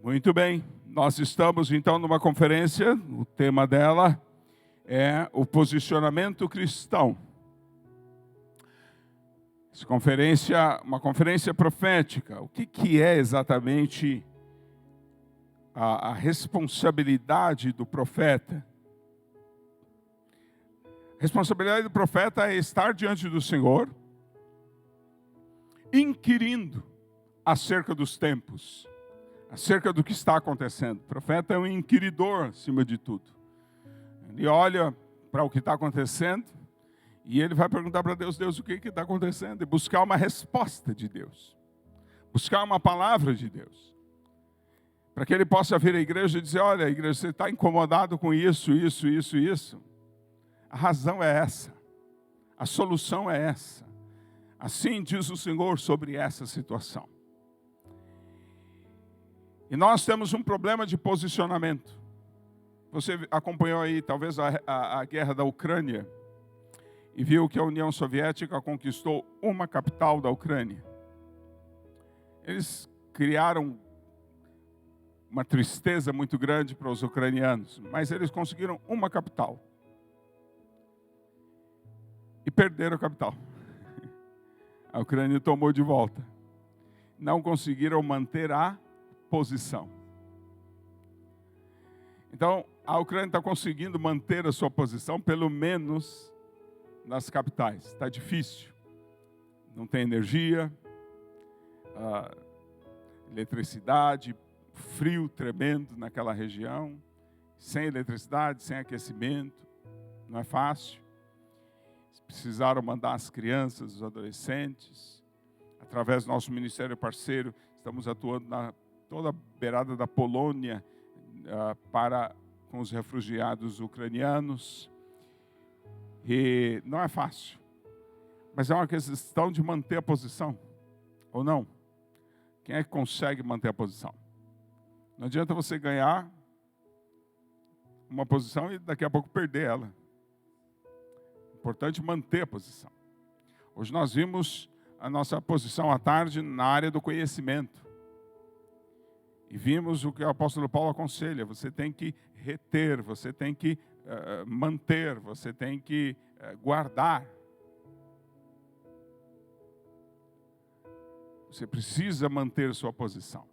Muito bem, nós estamos então numa conferência, o tema dela é o posicionamento cristão. Essa conferência, uma conferência profética. O que é exatamente a responsabilidade do profeta? A responsabilidade do profeta é estar diante do Senhor, inquirindo acerca dos tempos, acerca do que está acontecendo. O profeta é um inquiridor, acima de tudo. Ele olha para o que está acontecendo e ele vai perguntar para Deus, Deus, o que está acontecendo? E buscar uma resposta de Deus. Buscar uma palavra de Deus. Para que ele possa vir à igreja e dizer, olha, igreja, você está incomodado com isso. A razão é essa. A solução é essa. Assim diz o Senhor sobre essa situação. E nós temos um problema de posicionamento. Você acompanhou aí, talvez, a guerra da Ucrânia e viu que a União Soviética conquistou uma capital da Ucrânia. Eles criaram uma tristeza muito grande para os ucranianos, mas eles conseguiram uma capital. E perderam a capital. A Ucrânia tomou de volta. Não conseguiram manter a posição. Então, a Ucrânia está conseguindo manter a sua posição, pelo menos nas capitais. Está difícil. Não tem energia, eletricidade, frio tremendo naquela região, sem eletricidade, sem aquecimento. Não é fácil. Precisaram mandar as crianças, os adolescentes. Através do nosso ministério parceiro, estamos atuando na toda a beirada da Polônia com os refugiados ucranianos. E não é fácil, mas é uma questão de manter a posição, ou não? Quem é que consegue manter a posição? Não adianta você ganhar uma posição e daqui a pouco perder ela. É importante manter a posição. Hoje nós vimos a nossa posição à tarde na área do conhecimento. E vimos o que o apóstolo Paulo aconselha, você tem que reter, você tem que manter, você tem que guardar. Você precisa manter sua posição.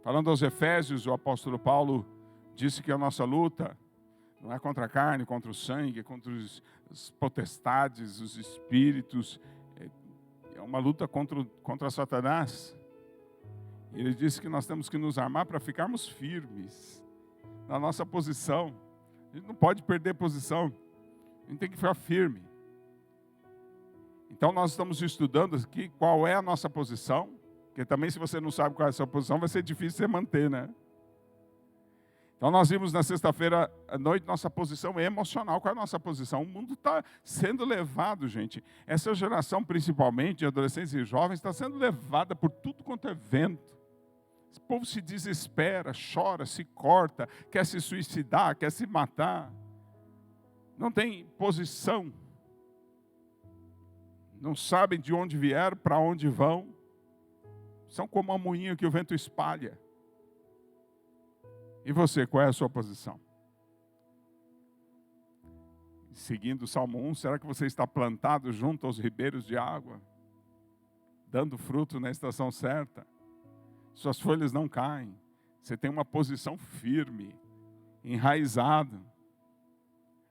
Falando aos Efésios, o apóstolo Paulo disse que a nossa luta não é contra a carne, contra o sangue, é contra as potestades, os espíritos, é uma luta contra Satanás. Ele disse que nós temos que nos armar para ficarmos firmes na nossa posição. A gente não pode perder posição. A gente tem que ficar firme. Então nós estamos estudando aqui qual é a nossa posição. Porque também se você não sabe qual é a sua posição, vai ser difícil você manter, né? Então nós vimos na sexta-feira à noite nossa posição emocional. Qual é a nossa posição? O mundo está sendo levado, gente. Essa geração, principalmente de adolescentes e jovens, está sendo levada por tudo quanto é vento. O povo se desespera, chora, se corta, quer se suicidar, quer se matar. Não tem posição. Não sabem de onde vieram, para onde vão. São como a moinha que o vento espalha. E você, qual é a sua posição? Seguindo o Salmo 1, será que você está plantado junto aos ribeiros de água? Dando fruto na estação certa? Suas folhas não caem. Você tem uma posição firme, enraizado.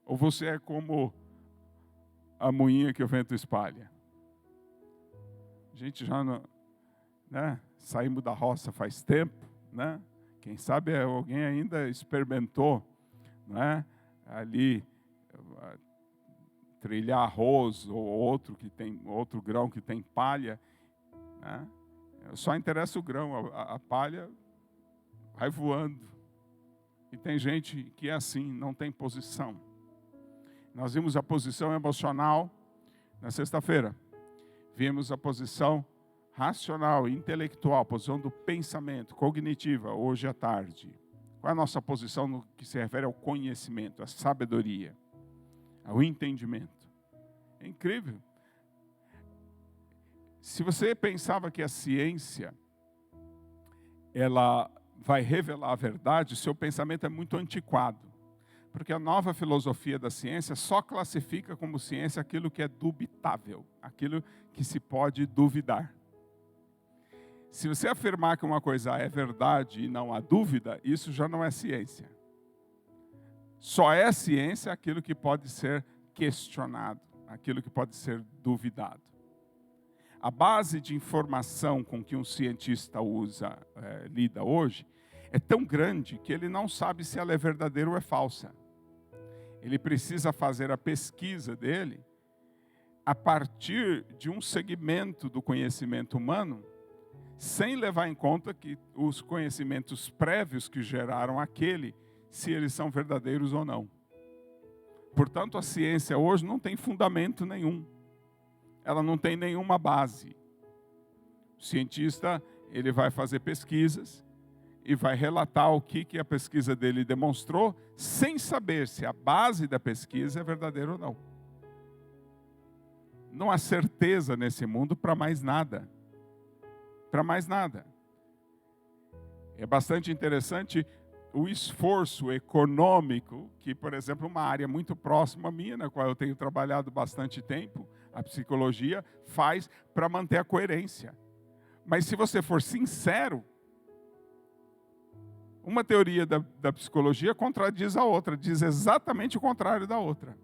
Ou você é como a moinha que o vento espalha? A gente já não, né? Saímos da roça faz tempo, né? Quem sabe alguém ainda experimentou, né? Ali trilhar arroz ou outro grão que tem palha, né? Só interessa o grão, a palha vai voando. E tem gente que é assim, não tem posição. Nós vimos a posição emocional na sexta-feira. Vimos a posição racional, intelectual, a posição do pensamento, cognitiva, hoje à tarde. Qual é a nossa posição no que se refere ao conhecimento, à sabedoria, ao entendimento? É incrível. Se você pensava que a ciência, ela vai revelar a verdade, seu pensamento é muito antiquado. Porque a nova filosofia da ciência só classifica como ciência aquilo que é dubitável, aquilo que se pode duvidar. Se você afirmar que uma coisa é verdade e não há dúvida, isso já não é ciência. Só é ciência aquilo que pode ser questionado, aquilo que pode ser duvidado. A base de informação com que um cientista lida hoje é tão grande que ele não sabe se ela é verdadeira ou é falsa. Ele precisa fazer a pesquisa dele a partir de um segmento do conhecimento humano, sem levar em conta que os conhecimentos prévios que geraram aquele, se eles são verdadeiros ou não. Portanto, a ciência hoje não tem fundamento nenhum. Ela não tem nenhuma base. O cientista, ele vai fazer pesquisas e vai relatar o que a pesquisa dele demonstrou, sem saber se a base da pesquisa é verdadeira ou não. Não há certeza nesse mundo para mais nada. Para mais nada. É bastante interessante o esforço econômico que, por exemplo, uma área muito próxima a minha, na qual eu tenho trabalhado bastante tempo, a psicologia, faz para manter a coerência. Mas se você for sincero, uma teoria da psicologia contradiz a outra, diz exatamente o contrário da outra.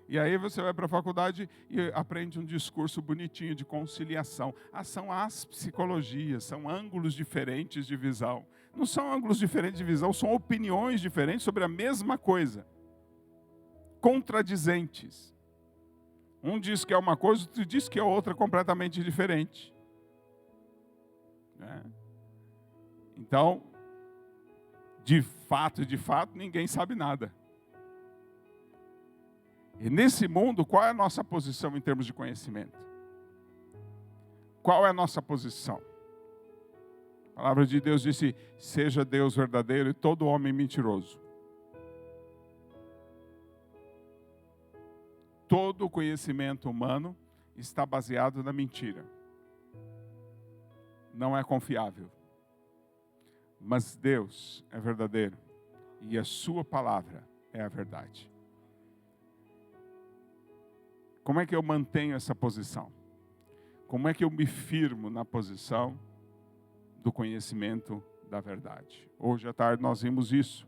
E aí você vai para a faculdade e aprende um discurso bonitinho de conciliação. São as psicologias, são ângulos diferentes de visão. Não são ângulos diferentes de visão, são opiniões diferentes sobre a mesma coisa. Contradizentes. Um diz que é uma coisa, outro diz que é outra completamente diferente. Então, de fato, ninguém sabe nada. E nesse mundo, qual é a nossa posição em termos de conhecimento? Qual é a nossa posição? A palavra de Deus disse, seja Deus verdadeiro e todo homem mentiroso. Todo o conhecimento humano está baseado na mentira. Não é confiável. Mas Deus é verdadeiro e a sua palavra é a verdade. Como é que eu mantenho essa posição? Como é que eu me firmo na posição do conhecimento da verdade? Hoje à tarde nós vimos isso.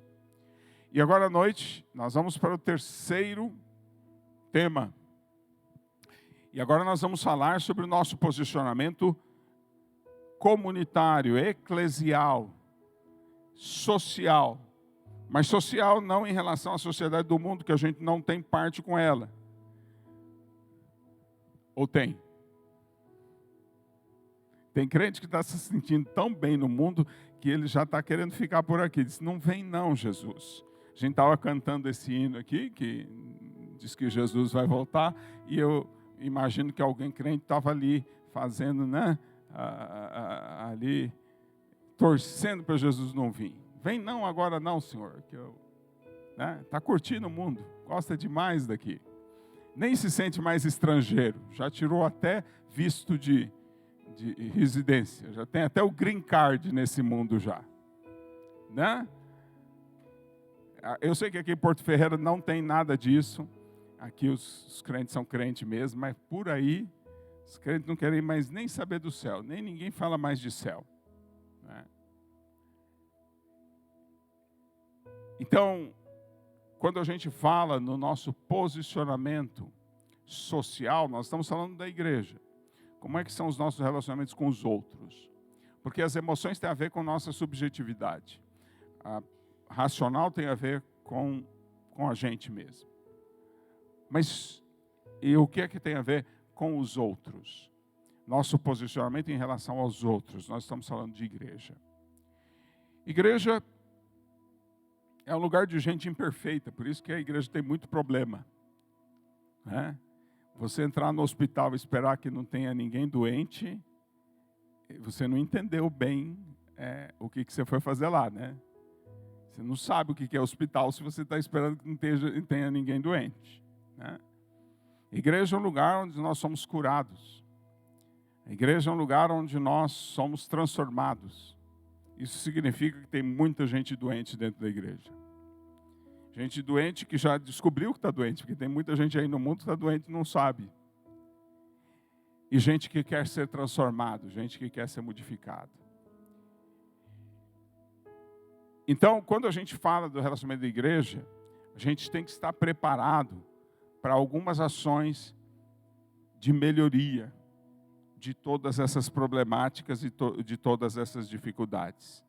E agora à noite nós vamos para o terceiro tema. E agora nós vamos falar sobre o nosso posicionamento comunitário, eclesial, social. Mas social não em relação à sociedade do mundo, que a gente não tem parte com ela. Ou tem? Tem crente que está se sentindo tão bem no mundo que ele já está querendo ficar por aqui. Diz, não vem não, Jesus. A gente estava cantando esse hino aqui, que diz que Jesus vai voltar, e eu imagino que alguém crente estava ali fazendo, ali, torcendo para Jesus não vir. Vem não agora não, Senhor, que eu, tá curtindo o mundo, gosta demais daqui. Nem se sente mais estrangeiro, já tirou até visto de residência, já tem até o green card nesse mundo já. Eu sei que aqui em Porto Ferreira não tem nada disso, aqui os crentes são crentes mesmo, mas por aí os crentes não querem mais nem saber do céu, nem ninguém fala mais de céu. Então, quando a gente fala no nosso posicionamento social, nós estamos falando da igreja. Como é que são os nossos relacionamentos com os outros? Porque as emoções têm a ver com nossa subjetividade. A racional tem a ver com a gente mesmo. Mas e o que é que tem a ver com os outros? Nosso posicionamento em relação aos outros. Nós estamos falando de igreja. Igreja é um lugar de gente imperfeita, por isso que a igreja tem muito problema. Você entrar no hospital e esperar que não tenha ninguém doente, você não entendeu bem o que você foi fazer lá, Você não sabe o que é hospital se você está esperando que não tenha ninguém doente. Igreja é um lugar onde nós somos curados. A igreja é um lugar onde nós somos transformados. Isso significa que tem muita gente doente dentro da igreja. Gente doente que já descobriu que está doente, porque tem muita gente aí no mundo que está doente e não sabe. E gente que quer ser transformado, gente que quer ser modificado. Então, quando a gente fala do relacionamento da igreja, a gente tem que estar preparado para algumas ações de melhoria de todas essas problemáticas e de todas essas dificuldades.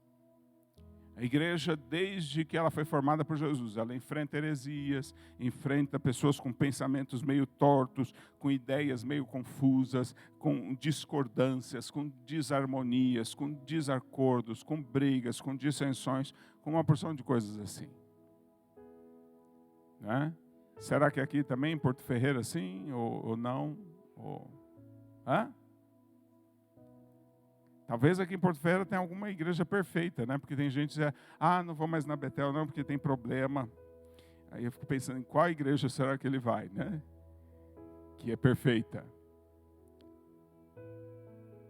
A igreja, desde que ela foi formada por Jesus, ela enfrenta heresias, enfrenta pessoas com pensamentos meio tortos, com ideias meio confusas, com discordâncias, com desarmonias, com desacordos, com brigas, com dissensões, com uma porção de coisas assim. Né? Será que aqui também em Porto Ferreira assim, ou não? Hã? Talvez aqui em Porto Ferreira tenha alguma igreja perfeita, né? Porque tem gente que diz, não vou mais na Betel não, porque tem problema. Aí eu fico pensando, em qual igreja será que ele vai, né? Que é perfeita.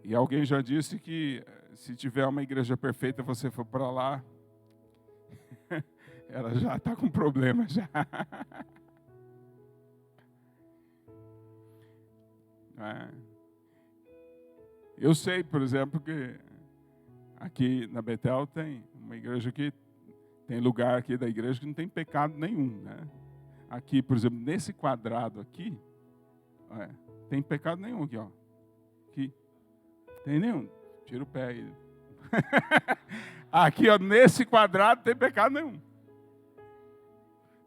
E alguém já disse que se tiver uma igreja perfeita, você for para lá, ela já está com problema já. Eu sei, por exemplo, que aqui na Betel tem uma igreja que tem lugar aqui da igreja que não tem pecado nenhum, né? Aqui, por exemplo, nesse quadrado aqui, tem pecado nenhum aqui, ó. Aqui, tem nenhum. Tira o pé aí. Aqui, ó, nesse quadrado tem pecado nenhum.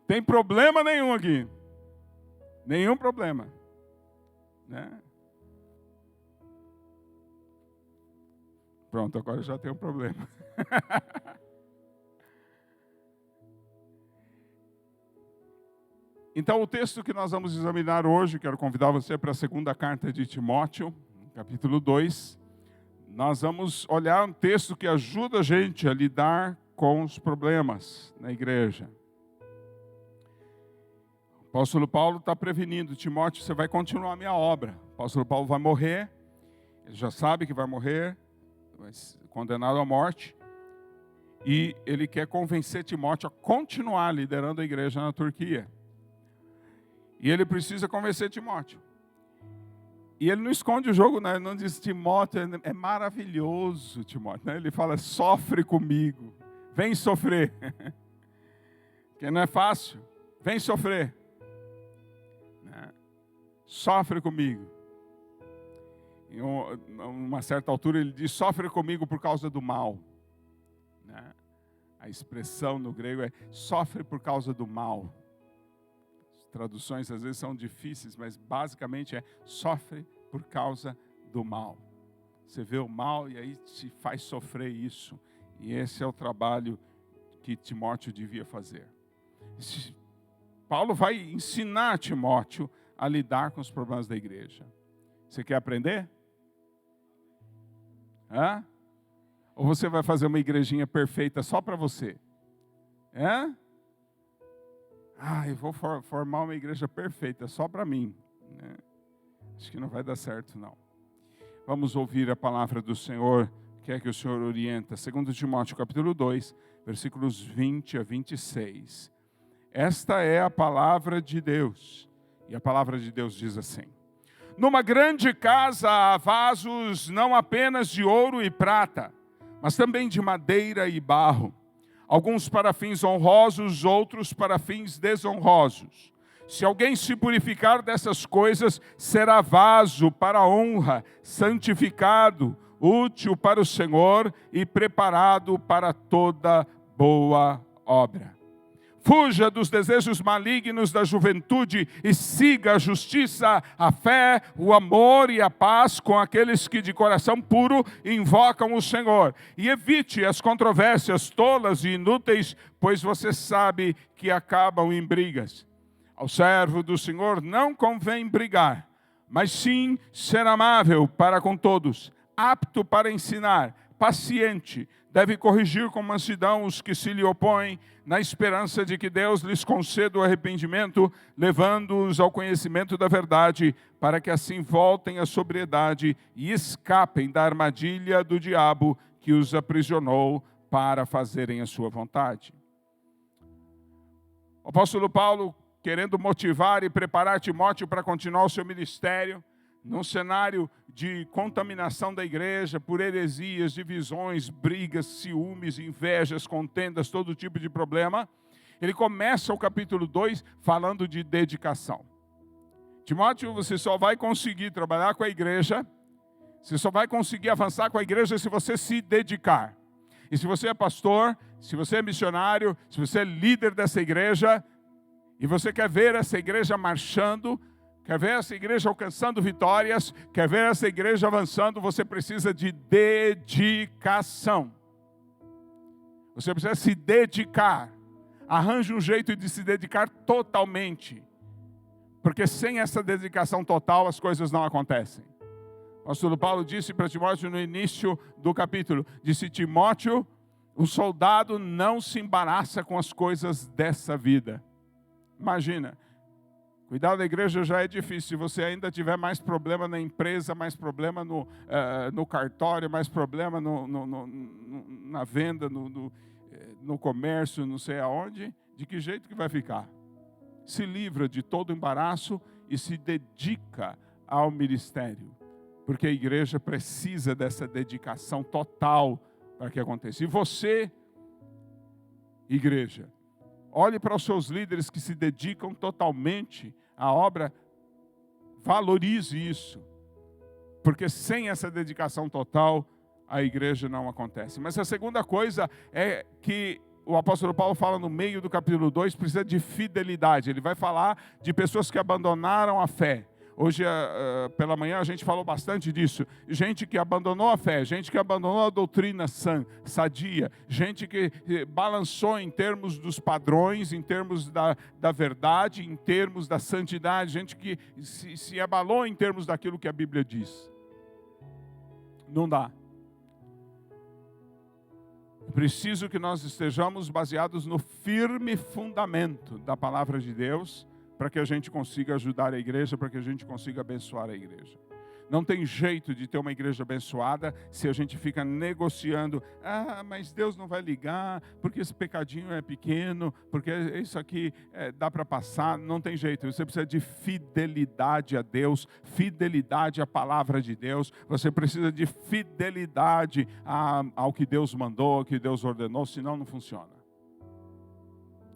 Tem problema nenhum aqui. Nenhum problema, né? Pronto, agora já tem um problema. Então, o texto que nós vamos examinar hoje, quero convidar você para a segunda carta de Timóteo, capítulo 2. Nós vamos olhar um texto que ajuda a gente a lidar com os problemas na igreja. O apóstolo Paulo está prevenindo, Timóteo, você vai continuar a minha obra. O apóstolo Paulo vai morrer, ele já sabe que vai morrer, vai ser condenado à morte, e ele quer convencer Timóteo a continuar liderando a igreja na Turquia. E ele precisa convencer Timóteo. E ele não esconde o jogo, né? Ele não diz, Timóteo, é maravilhoso, Timóteo. Né? Ele fala, sofre comigo, vem sofrer. Porque não é fácil, vem sofrer. Né? Sofre comigo. Em uma certa altura ele diz, sofre comigo por causa do mal. Né? A expressão no grego é, sofre por causa do mal. As traduções às vezes são difíceis, mas basicamente é, sofre por causa do mal. Você vê o mal e aí te faz sofrer isso. E esse é o trabalho que Timóteo devia fazer. Paulo vai ensinar Timóteo a lidar com os problemas da igreja. Você quer aprender? Ou você vai fazer uma igrejinha perfeita só para você? Eu vou formar uma igreja perfeita só para mim. Acho que não vai dar certo, não. Vamos ouvir a palavra do Senhor, que é que o Senhor orienta. 2 Timóteo capítulo 2, versículos 20 a 26. Esta é a palavra de Deus. E a palavra de Deus diz assim. Numa grande casa há vasos não apenas de ouro e prata, mas também de madeira e barro. Alguns para fins honrosos, outros para fins desonrosos. Se alguém se purificar dessas coisas, será vaso para honra, santificado, útil para o Senhor e preparado para toda boa obra. Fuja dos desejos malignos da juventude e siga a justiça, a fé, o amor e a paz com aqueles que de coração puro invocam o Senhor. E evite as controvérsias tolas e inúteis, pois você sabe que acabam em brigas. Ao servo do Senhor não convém brigar, mas sim ser amável para com todos, apto para ensinar, paciente, deve corrigir com mansidão os que se lhe opõem, na esperança de que Deus lhes conceda o arrependimento, levando-os ao conhecimento da verdade, para que assim voltem à sobriedade e escapem da armadilha do diabo, que os aprisionou para fazerem a sua vontade. O apóstolo Paulo, querendo motivar e preparar Timóteo para continuar o seu ministério, num cenário de contaminação da igreja por heresias, divisões, brigas, ciúmes, invejas, contendas, todo tipo de problema, ele começa o capítulo 2 falando de dedicação. Timóteo, você só vai conseguir trabalhar com a igreja, você só vai conseguir avançar com a igreja se você se dedicar. E se você é pastor, se você é missionário, se você é líder dessa igreja, e você quer ver essa igreja marchando, quer ver essa igreja alcançando vitórias, quer ver essa igreja avançando, você precisa de dedicação. Você precisa se dedicar. Arranje um jeito de se dedicar totalmente. Porque sem essa dedicação total, as coisas não acontecem. O apóstolo Paulo disse para Timóteo no início do capítulo, disse: Timóteo, o soldado não se embaraça com as coisas dessa vida. Imagina, cuidar da igreja já é difícil. Se você ainda tiver mais problema na empresa, mais problema no cartório, mais problema na venda, no comércio, não sei aonde, de que jeito que vai ficar? Se livra de todo embaraço e se dedica ao ministério. Porque a igreja precisa dessa dedicação total para que aconteça. E você, igreja, olhe para os seus líderes que se dedicam totalmente à obra, valorize isso. Porque sem essa dedicação total, a igreja não acontece. Mas a segunda coisa é que o apóstolo Paulo fala no meio do capítulo 2, precisa de fidelidade. Ele vai falar de pessoas que abandonaram a fé. Hoje, pela manhã, a gente falou bastante disso. Gente que abandonou a fé, gente que abandonou a doutrina sadia, gente que balançou em termos dos padrões, em termos da verdade, em termos da santidade, gente que se abalou em termos daquilo que a Bíblia diz. Não dá. É preciso que nós estejamos baseados no firme fundamento da palavra de Deus, para que a gente consiga ajudar a igreja, para que a gente consiga abençoar a igreja. Não tem jeito de ter uma igreja abençoada se a gente fica negociando. Mas Deus não vai ligar, porque esse pecadinho é pequeno, porque isso aqui dá para passar. Não tem jeito, você precisa de fidelidade a Deus, fidelidade à palavra de Deus. Você precisa de fidelidade ao que Deus mandou, ao que Deus ordenou, senão não funciona.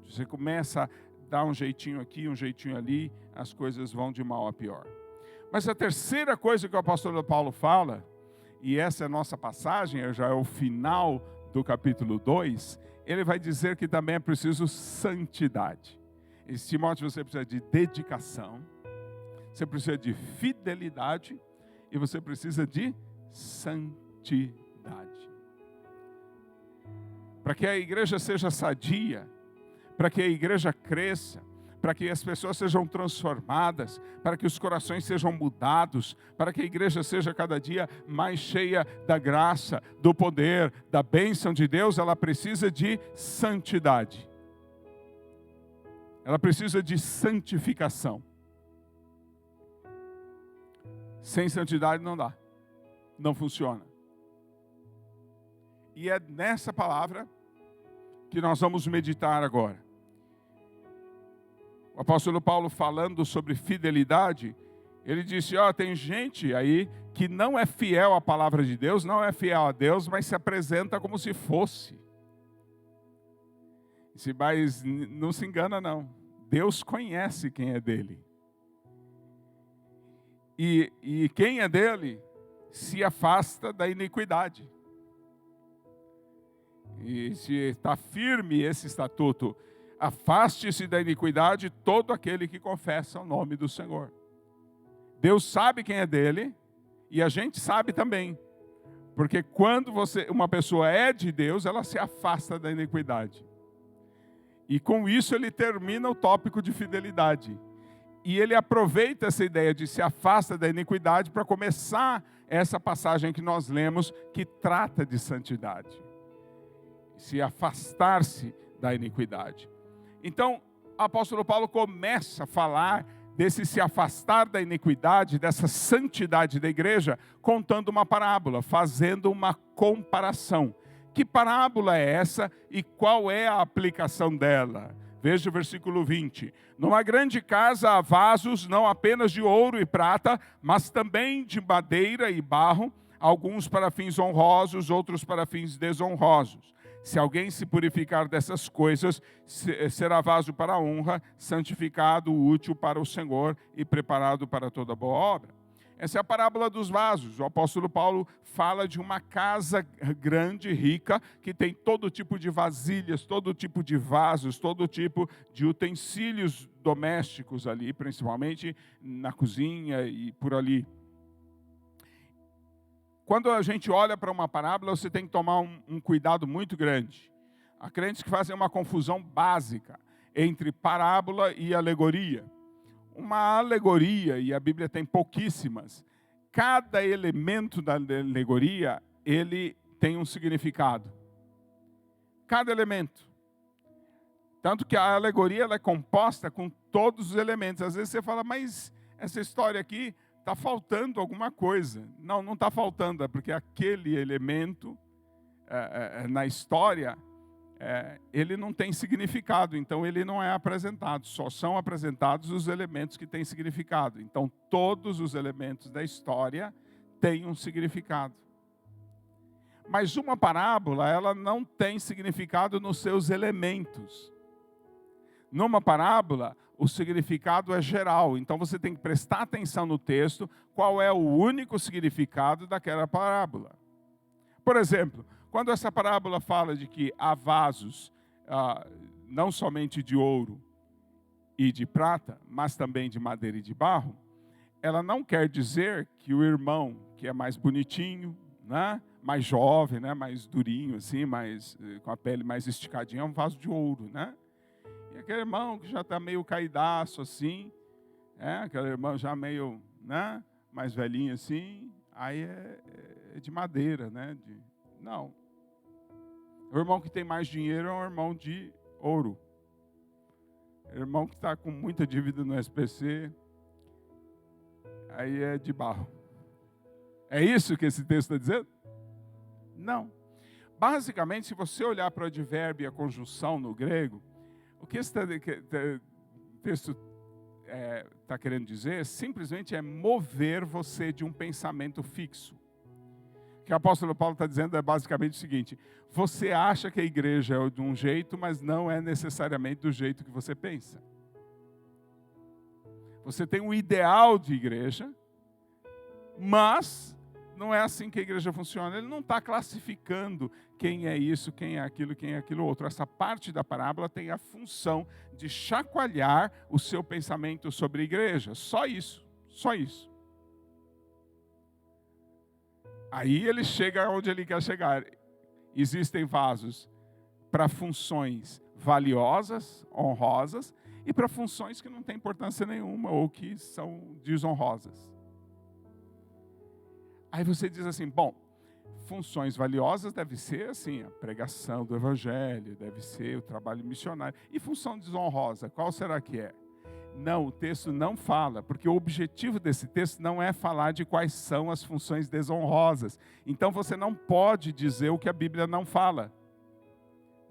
Você começa dá um jeitinho aqui, um jeitinho ali, as coisas vão de mal a pior. Mas a terceira coisa que o apóstolo Paulo fala, e essa é a nossa passagem, já é o final do capítulo 2, ele vai dizer que também é preciso santidade. Em Timóteo, você precisa de dedicação, você precisa de fidelidade e você precisa de santidade. Para que a igreja seja sadia, para que a igreja cresça, para que as pessoas sejam transformadas, para que os corações sejam mudados, para que a igreja seja cada dia mais cheia da graça, do poder, da bênção de Deus, ela precisa de santidade. Ela precisa de santificação. Sem santidade não dá, não funciona. E é nessa palavra que nós vamos meditar agora. O apóstolo Paulo, falando sobre fidelidade, ele disse, tem gente aí que não é fiel à palavra de Deus, não é fiel a Deus, mas se apresenta como se fosse. Mas não se engana não, Deus conhece quem é dele. E quem é dele se afasta da iniquidade. E se está firme esse estatuto, afaste-se da iniquidade todo aquele que confessa o nome do Senhor. Deus sabe quem é dele e a gente sabe também. Porque quando uma pessoa é de Deus, ela se afasta da iniquidade. E com isso ele termina o tópico de fidelidade. E ele aproveita essa ideia de se afasta da iniquidade para começar essa passagem que nós lemos, que trata de santidade. Se afastar-se da iniquidade. Então, o apóstolo Paulo começa a falar desse se afastar da iniquidade, dessa santidade da igreja, contando uma parábola, fazendo uma comparação. Que parábola é essa e qual é a aplicação dela? Veja o versículo 20. Numa grande casa há vasos, não apenas de ouro e prata, mas também de madeira e barro, alguns para fins honrosos, outros para fins desonrosos. Se alguém se purificar dessas coisas, será vaso para a honra, santificado, útil para o Senhor e preparado para toda boa obra. Essa é a parábola dos vasos. O apóstolo Paulo fala de uma casa grande, rica, que tem todo tipo de vasilhas, todo tipo de vasos, todo tipo de utensílios domésticos ali, principalmente na cozinha e por ali. Quando a gente olha para uma parábola, você tem que tomar um cuidado muito grande. Há crentes que fazem uma confusão básica entre parábola e alegoria. Uma alegoria, e a Bíblia tem pouquíssimas, cada elemento da alegoria, ele tem um significado. Cada elemento. Tanto que a alegoria ela é composta com todos os elementos. Às vezes você fala, mas essa história aqui está faltando alguma coisa. Não está faltando, é porque aquele elemento na história, ele não tem significado, então ele não é apresentado. Só são apresentados os elementos que têm significado. Então todos os elementos da história têm um significado. Mas uma parábola, ela não tem significado nos seus elementos. Numa parábola, o significado é geral. Então você tem que prestar atenção no texto, qual é o único significado daquela parábola. Por exemplo, quando essa parábola fala de que há vasos, não somente de ouro e de prata, mas também de madeira e de barro, ela não quer dizer que o irmão, que é mais bonitinho, né, mais jovem, né, mais durinho, assim, com a pele mais esticadinha, é um vaso de ouro, né? E aquele irmão que já está meio caidaço, assim, aquele irmão já meio, né, mais velhinho, assim, aí é de madeira, né? Não. O irmão que tem mais dinheiro é um irmão de ouro. O irmão que está com muita dívida no SPC, aí é de barro. É isso que esse texto está dizendo? Não. Basicamente, se você olhar para o advérbio e a conjunção no grego, o que esse texto está querendo dizer simplesmente é mover você de um pensamento fixo. O que o apóstolo Paulo está dizendo é basicamente o seguinte: você acha que a igreja é de um jeito, mas não é necessariamente do jeito que você pensa. Você tem um ideal de igreja, mas não é assim que a igreja funciona. Ele não está classificando quem é isso, quem é aquilo outro. Essa parte da parábola tem a função de chacoalhar o seu pensamento sobre a igreja. Só isso, só isso. Aí ele chega onde ele quer chegar. Existem vasos para funções valiosas, honrosas, e para funções que não têm importância nenhuma ou que são desonrosas. Aí você diz assim, bom, funções valiosas deve ser assim, a pregação do evangelho, deve ser o trabalho missionário. E função desonrosa, qual será que é? Não, o texto não fala, porque o objetivo desse texto não é falar de quais são as funções desonrosas. Então você não pode dizer o que a Bíblia não fala.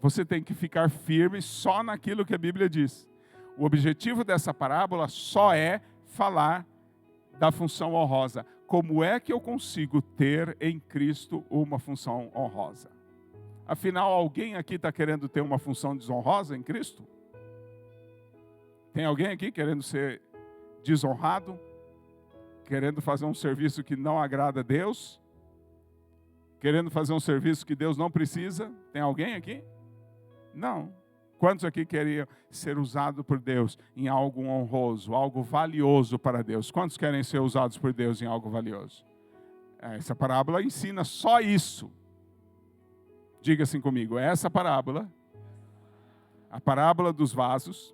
Você tem que ficar firme só naquilo que a Bíblia diz. O objetivo dessa parábola só é falar da função honrosa. Como é que eu consigo ter em Cristo uma função honrosa? Afinal, alguém aqui está querendo ter uma função desonrosa em Cristo? Tem alguém aqui querendo ser desonrado? Querendo fazer um serviço que não agrada a Deus? Querendo fazer um serviço que Deus não precisa? Tem alguém aqui? Não. Quantos aqui queriam ser usados por Deus em algo honroso, algo valioso para Deus? Quantos querem ser usados por Deus em algo valioso? Essa parábola ensina só isso. Diga assim comigo, essa parábola, a parábola dos vasos,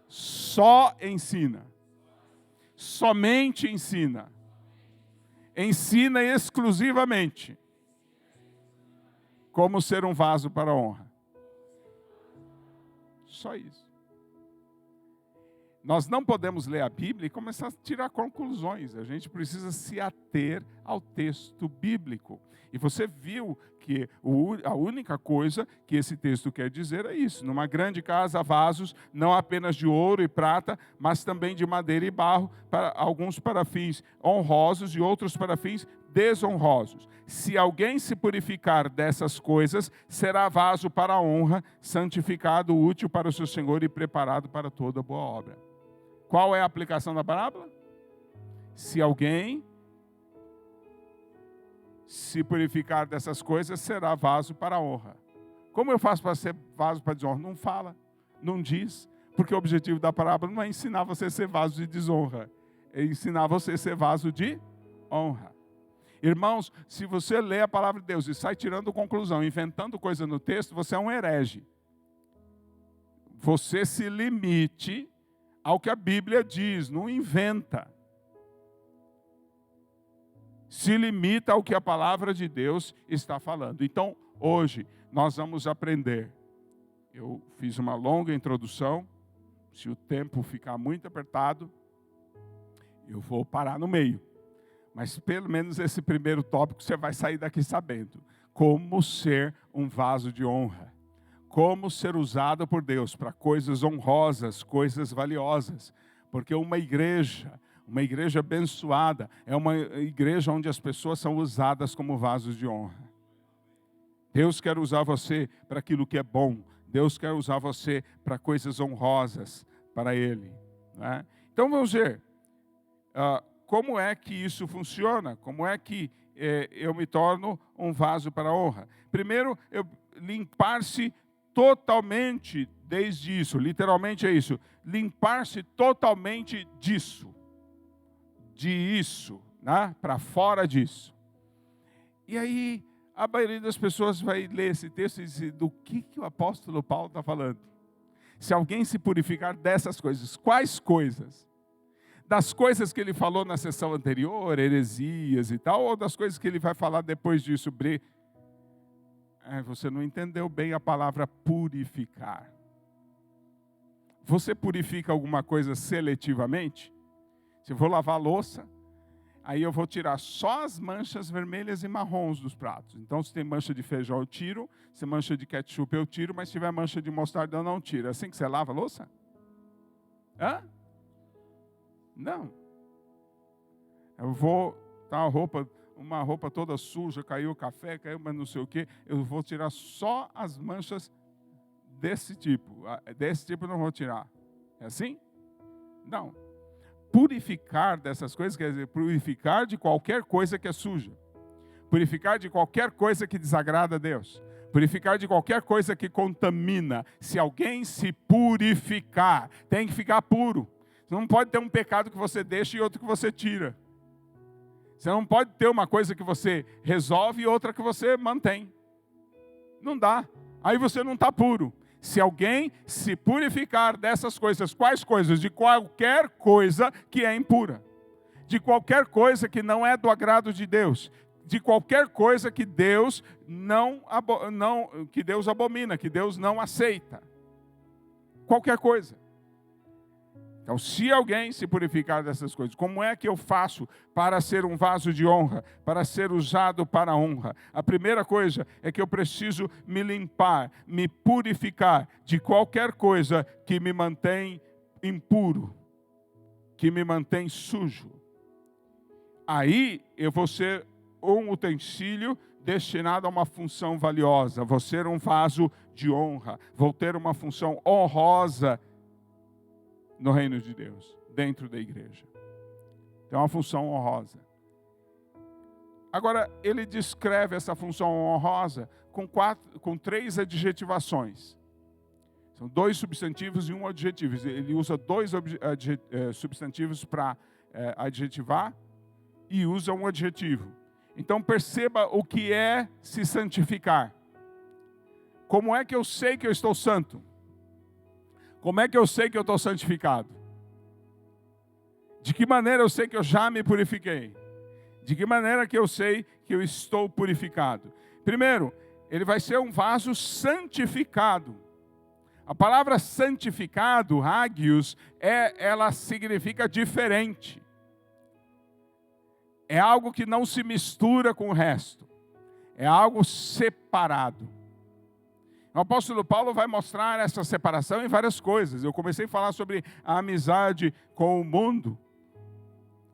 só ensina, somente ensina, ensina exclusivamente como ser um vaso para a honra. Só isso. Nós não podemos ler a Bíblia e começar a tirar conclusões. A gente precisa se ater ao texto bíblico. E você viu que a única coisa que esse texto quer dizer é isso. Numa grande casa, vasos, não apenas de ouro e prata, mas também de madeira e barro, alguns para fins honrosos e outros para fins desonrosos. Se alguém se purificar dessas coisas, será vaso para a honra, santificado, útil para o seu Senhor e preparado para toda boa obra. Qual é a aplicação da parábola? Se alguém se purificar dessas coisas, será vaso para a honra. Como eu faço para ser vaso para desonra? Não fala, não diz, porque o objetivo da parábola não é ensinar você a ser vaso de desonra, é ensinar você a ser vaso de honra. Irmãos, se você lê a palavra de Deus e sai tirando conclusão, inventando coisa no texto, você é um herege. Você se limite ao que a Bíblia diz, não inventa. Se limita ao que a palavra de Deus está falando. Então, hoje, nós vamos aprender. Eu fiz uma longa introdução. Se o tempo ficar muito apertado, eu vou parar no meio. Mas pelo menos esse primeiro tópico você vai sair daqui sabendo. Como ser um vaso de honra. Como ser usado por Deus para coisas honrosas, coisas valiosas. Porque uma igreja abençoada, é uma igreja onde as pessoas são usadas como vasos de honra. Deus quer usar você para aquilo que é bom. Deus quer usar você para coisas honrosas para Ele. Né? Então vamos ver, como é que isso funciona? Como é que eu me torno um vaso para a honra? Primeiro, limpar-se totalmente desde isso. Literalmente é isso. Limpar-se totalmente disso. De isso, né? Para fora disso. E aí, a maioria das pessoas vai ler esse texto e dizer, do que o apóstolo Paulo está falando? Se alguém se purificar dessas coisas, quais coisas? Das coisas que ele falou na sessão anterior, heresias e tal, ou das coisas que ele vai falar depois disso? Você não entendeu bem a palavra purificar. Você purifica alguma coisa seletivamente? Se eu vou lavar a louça, aí eu vou tirar só as manchas vermelhas e marrons dos pratos. Então, se tem mancha de feijão, eu tiro. Se mancha de ketchup, eu tiro. Mas se tiver mancha de mostarda, eu não tiro. É assim que você lava a louça? Hã? Não. Eu vou tá uma roupa toda suja, caiu o café, caiu mas não sei o quê. Eu vou tirar só as manchas desse tipo. Desse tipo eu não vou tirar. É assim? Não. Purificar dessas coisas quer dizer purificar de qualquer coisa que é suja. Purificar de qualquer coisa que desagrada a Deus. Purificar de qualquer coisa que contamina. Se alguém se purificar, tem que ficar puro. Você não pode ter um pecado que você deixa e outro que você tira. Você não pode ter uma coisa que você resolve e outra que você mantém. Não dá. Aí você não está puro. Se alguém se purificar dessas coisas, quais coisas? De qualquer coisa que é impura. De qualquer coisa que não é do agrado de Deus. De qualquer coisa que Deus que Deus abomina, que Deus não aceita. Qualquer coisa. Então, se alguém se purificar dessas coisas, como é que eu faço para ser um vaso de honra, para ser usado para a honra? A primeira coisa é que eu preciso me limpar, me purificar de qualquer coisa que me mantém impuro, que me mantém sujo. Aí eu vou ser um utensílio destinado a uma função valiosa, vou ser um vaso de honra, vou ter uma função honrosa no reino de Deus, dentro da igreja. Tem uma função honrosa. Agora, ele descreve essa função honrosa com 3 adjetivações. São 2 substantivos e 1 adjetivo. Ele usa 2 substantivos para adjetivar e usa 1 adjetivo. Então, perceba o que é se santificar. Como é que eu sei que eu estou santo? Como é que eu sei que eu estou santificado? De que maneira eu sei que eu já me purifiquei? De que maneira que eu sei que eu estou purificado? Primeiro, ele vai ser um vaso santificado. A palavra santificado, hagios, ela significa diferente. É algo que não se mistura com o resto. É algo separado. O apóstolo Paulo vai mostrar essa separação em várias coisas. Eu comecei a falar sobre a amizade com o mundo.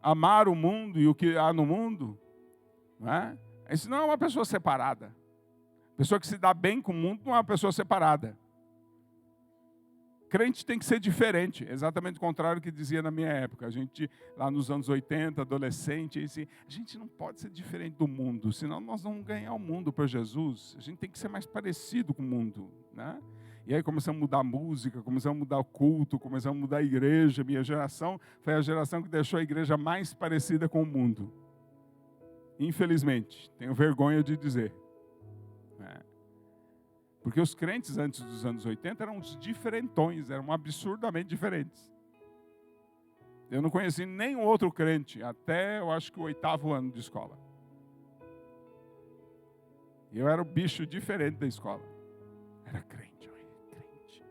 Amar o mundo e o que há no mundo. Não é? Isso não é uma pessoa separada. Pessoa que se dá bem com o mundo não é uma pessoa separada. Crente tem que ser diferente, exatamente o contrário do que dizia na minha época. A gente, lá nos anos 80, adolescente, assim, a gente não pode ser diferente do mundo, senão nós vamos ganhar o mundo para Jesus. A gente tem que ser mais parecido com o mundo, né? E aí começamos a mudar a música, começamos a mudar o culto, começamos a mudar a igreja. Minha geração foi a geração que deixou a igreja mais parecida com o mundo. Infelizmente, tenho vergonha de dizer. Porque os crentes antes dos anos 80 eram uns diferentões, eram absurdamente diferentes. Eu não conheci nenhum outro crente até, eu acho que o 8º ano de escola. Eu era o bicho diferente da escola. Era crente, eu era crente.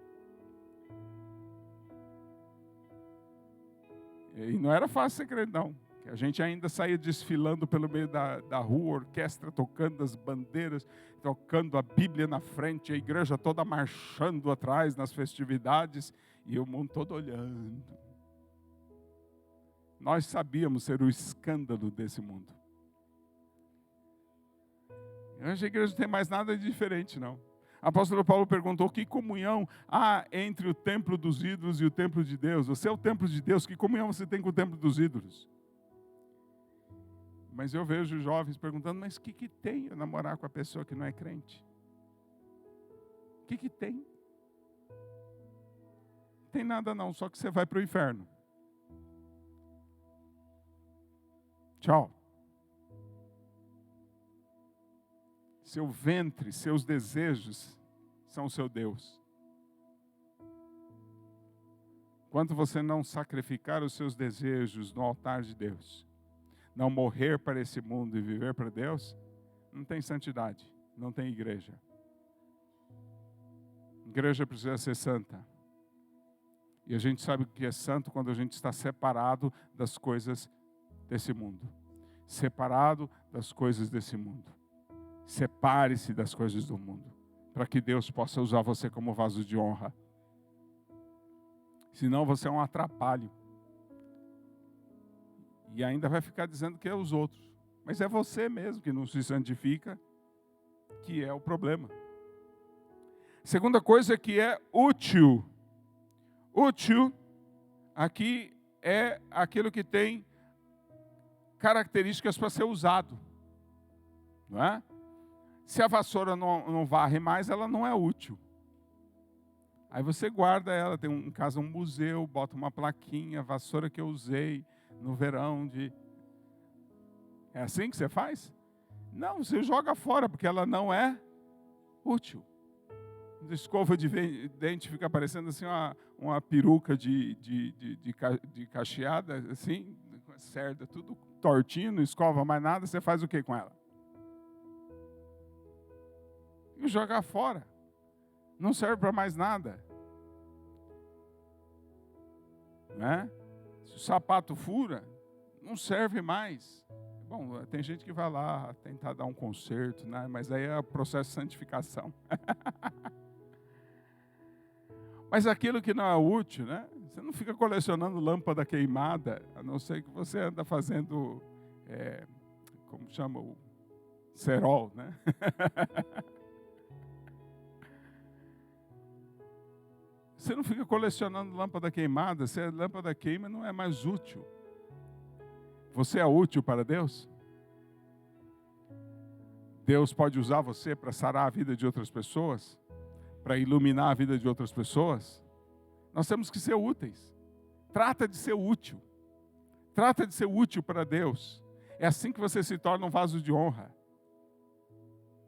E não era fácil ser crente, não. A gente ainda saía desfilando pelo meio da rua, orquestra tocando as bandeiras, tocando a Bíblia na frente, a igreja toda marchando atrás nas festividades e o mundo todo olhando. Nós sabíamos ser o escândalo desse mundo. Hoje a igreja não tem mais nada de diferente, não. O apóstolo Paulo perguntou: que comunhão há entre o templo dos ídolos e o templo de Deus? Você é o templo de Deus, que comunhão você tem com o templo dos ídolos? Mas eu vejo jovens perguntando: mas o que tem eu namorar com a pessoa que não é crente? O que tem? Não tem nada não, só que você vai para o inferno. Tchau. Seu ventre, seus desejos são o seu Deus. Enquanto você não sacrificar os seus desejos no altar de Deus, não morrer para esse mundo e viver para Deus, não tem santidade, não tem igreja. Igreja precisa ser santa. E a gente sabe o que é santo quando a gente está separado das coisas desse mundo. Separado das coisas desse mundo. Separe-se das coisas do mundo, para que Deus possa usar você como vaso de honra. Senão você é um atrapalho. E ainda vai ficar dizendo que é os outros. Mas é você mesmo que não se santifica, que é o problema. Segunda coisa que é útil. Útil, aqui é aquilo que tem características para ser usado. Não é? Se a vassoura não varre mais, ela não é útil. Aí você guarda ela, tem em casa um museu, bota uma plaquinha, vassoura que eu usei no verão de... É assim que você faz? Não, você joga fora, porque ela não é útil. A escova de dente fica parecendo assim uma peruca de cacheada, assim, cerda, tudo tortinho, não escova mais nada, você faz o que com ela? E jogar fora. Não serve para mais nada. Né? Se o sapato fura, não serve mais. Bom, tem gente que vai lá tentar dar um conserto, né? Mas aí é o processo de santificação. Mas aquilo que não é útil, né? Você não fica colecionando lâmpada queimada, a não ser que você anda fazendo, como chama, o cerol, né? Você não fica colecionando lâmpada queimada, se a lâmpada queima não é mais útil. Você é útil para Deus? Deus pode usar você para sarar a vida de outras pessoas? Para iluminar a vida de outras pessoas? Nós temos que ser úteis. Trata de ser útil. Trata de ser útil para Deus. É assim que você se torna um vaso de honra.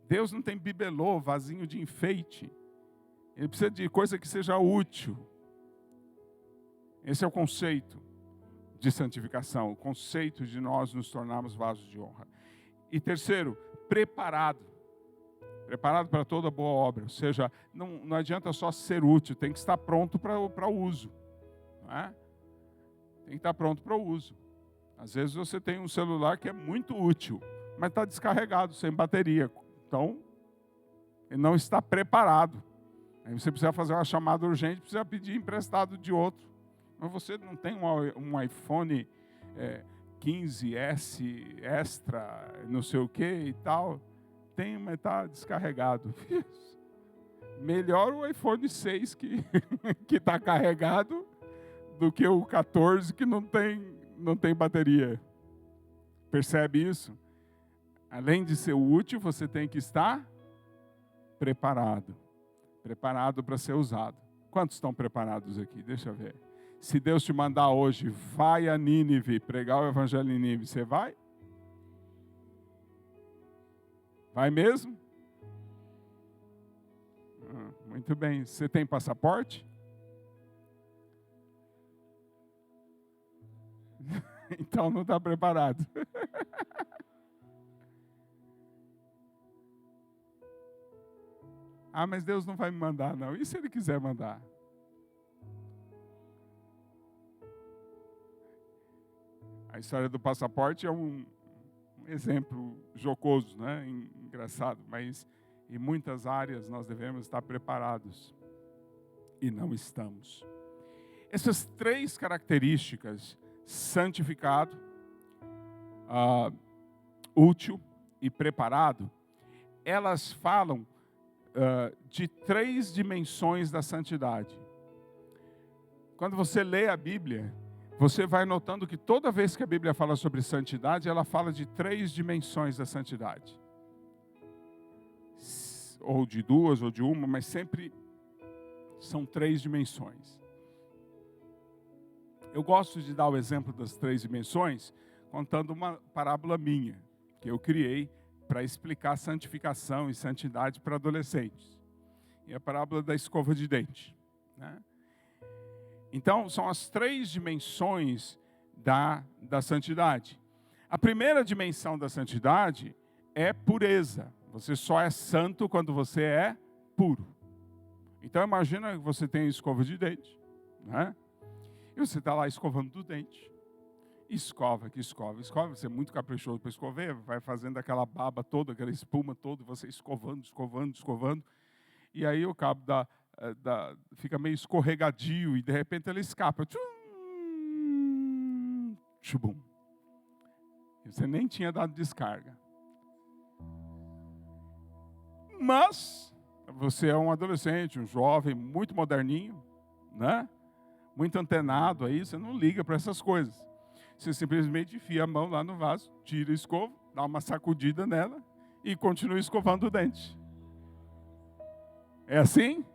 Deus não tem bibelô, vasinho de enfeite. Ele precisa de coisa que seja útil. Esse é o conceito de santificação, o conceito de nós nos tornarmos vasos de honra. E terceiro, preparado. Preparado para toda boa obra. Ou seja, não adianta só ser útil, tem que estar pronto para o uso. Não é? Tem que estar pronto para o uso. Às vezes você tem um celular que é muito útil, mas está descarregado, sem bateria. Então, ele não está preparado. Aí você precisa fazer uma chamada urgente, precisa pedir emprestado de outro. Mas você não tem um iPhone 15S extra, não sei o que e tal. Tem, mas está descarregado. Melhor o iPhone 6 que está carregado do que o 14 que não tem bateria. Percebe isso? Além de ser útil, você tem que estar preparado. Preparado para ser usado. Quantos estão preparados aqui? Deixa eu ver. Se Deus te mandar hoje, vai a Nínive, pregar o evangelho em Nínive, você vai? Vai mesmo? Muito bem. Você tem passaporte? Então não está preparado. Ah, mas Deus não vai me mandar, não. E se Ele quiser mandar? A história do passaporte é um exemplo jocoso, né? Engraçado, mas em muitas áreas nós devemos estar preparados e não estamos. Essas 3 características, santificado, útil e preparado, elas falam de 3 dimensões da santidade. Quando você lê a Bíblia, você vai notando que toda vez que a Bíblia fala sobre santidade, ela fala de 3 dimensões da santidade. Ou de 2, ou de 1, mas sempre são 3 dimensões. Eu gosto de dar o exemplo das 3 dimensões, contando uma parábola minha, que eu criei para explicar santificação e santidade para adolescentes. E a parábola da escova de dente, né? Então, são as 3 dimensões da santidade. A primeira dimensão da santidade é pureza. Você só é santo quando você é puro. Então, imagina que você tem escova de dente, né? E você está lá escovando o dente. Escova, você é muito caprichoso para escover, vai fazendo aquela baba toda, aquela espuma toda, você escovando. E aí o cabo fica meio escorregadio e de repente ele escapa. Tchubum. Você nem tinha dado descarga. Mas você é um adolescente, um jovem, muito moderninho, né? Muito antenado aí, você não liga para essas coisas. Você simplesmente enfia a mão lá no vaso, tira a escova, dá uma sacudida nela e continua escovando o dente. É assim?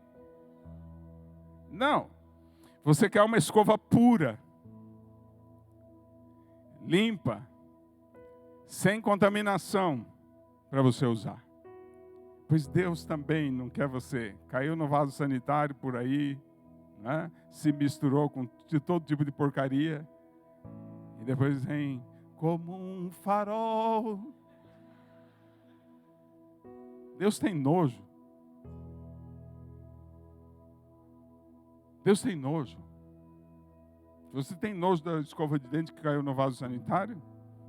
Não. Você quer uma escova pura, limpa, sem contaminação para você usar. Pois Deus também não quer você. Caiu no vaso sanitário por aí, né? Se misturou com todo tipo de porcaria. E depois vem como um farol. Deus tem nojo. Deus tem nojo. Você tem nojo da escova de dente que caiu no vaso sanitário?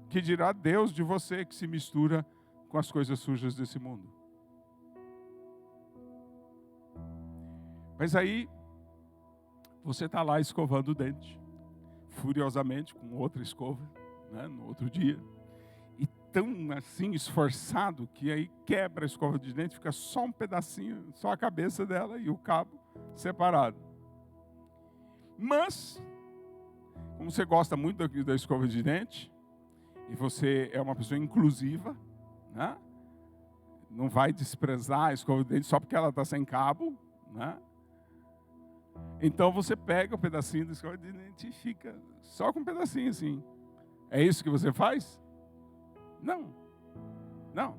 Que dirá Deus de você que se mistura com as coisas sujas desse mundo? Mas aí, você está lá escovando o dente, furiosamente, com outra escova, né, no outro dia. E tão assim, esforçado, que aí quebra a escova de dente, fica só um pedacinho, só a cabeça dela e o cabo separado. Mas, como você gosta muito da escova de dente, e você é uma pessoa inclusiva, né, não vai desprezar a escova de dente só porque ela está sem cabo, né? Então você pega o pedacinho da escova de dente e fica só com um pedacinho assim. É isso que você faz? Não. Não.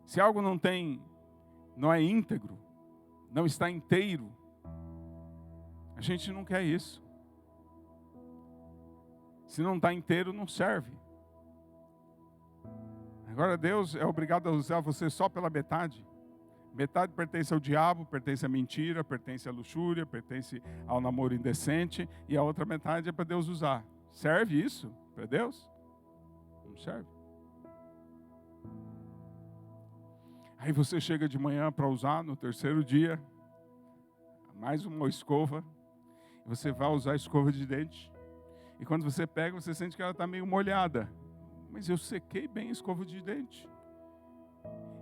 Se algo não é íntegro, não está inteiro, a gente não quer isso. Se não está inteiro, não serve. Agora Deus é obrigado a usar você só pela metade. Metade pertence ao diabo, pertence à mentira, pertence à luxúria, pertence ao namoro indecente, e a outra metade é para Deus usar. Serve isso para Deus? Não serve. Aí você chega de manhã para usar no terceiro dia, mais uma escova, e você vai usar a escova de dente, e quando você pega, você sente que ela está meio molhada. Mas eu sequei bem a escova de dente.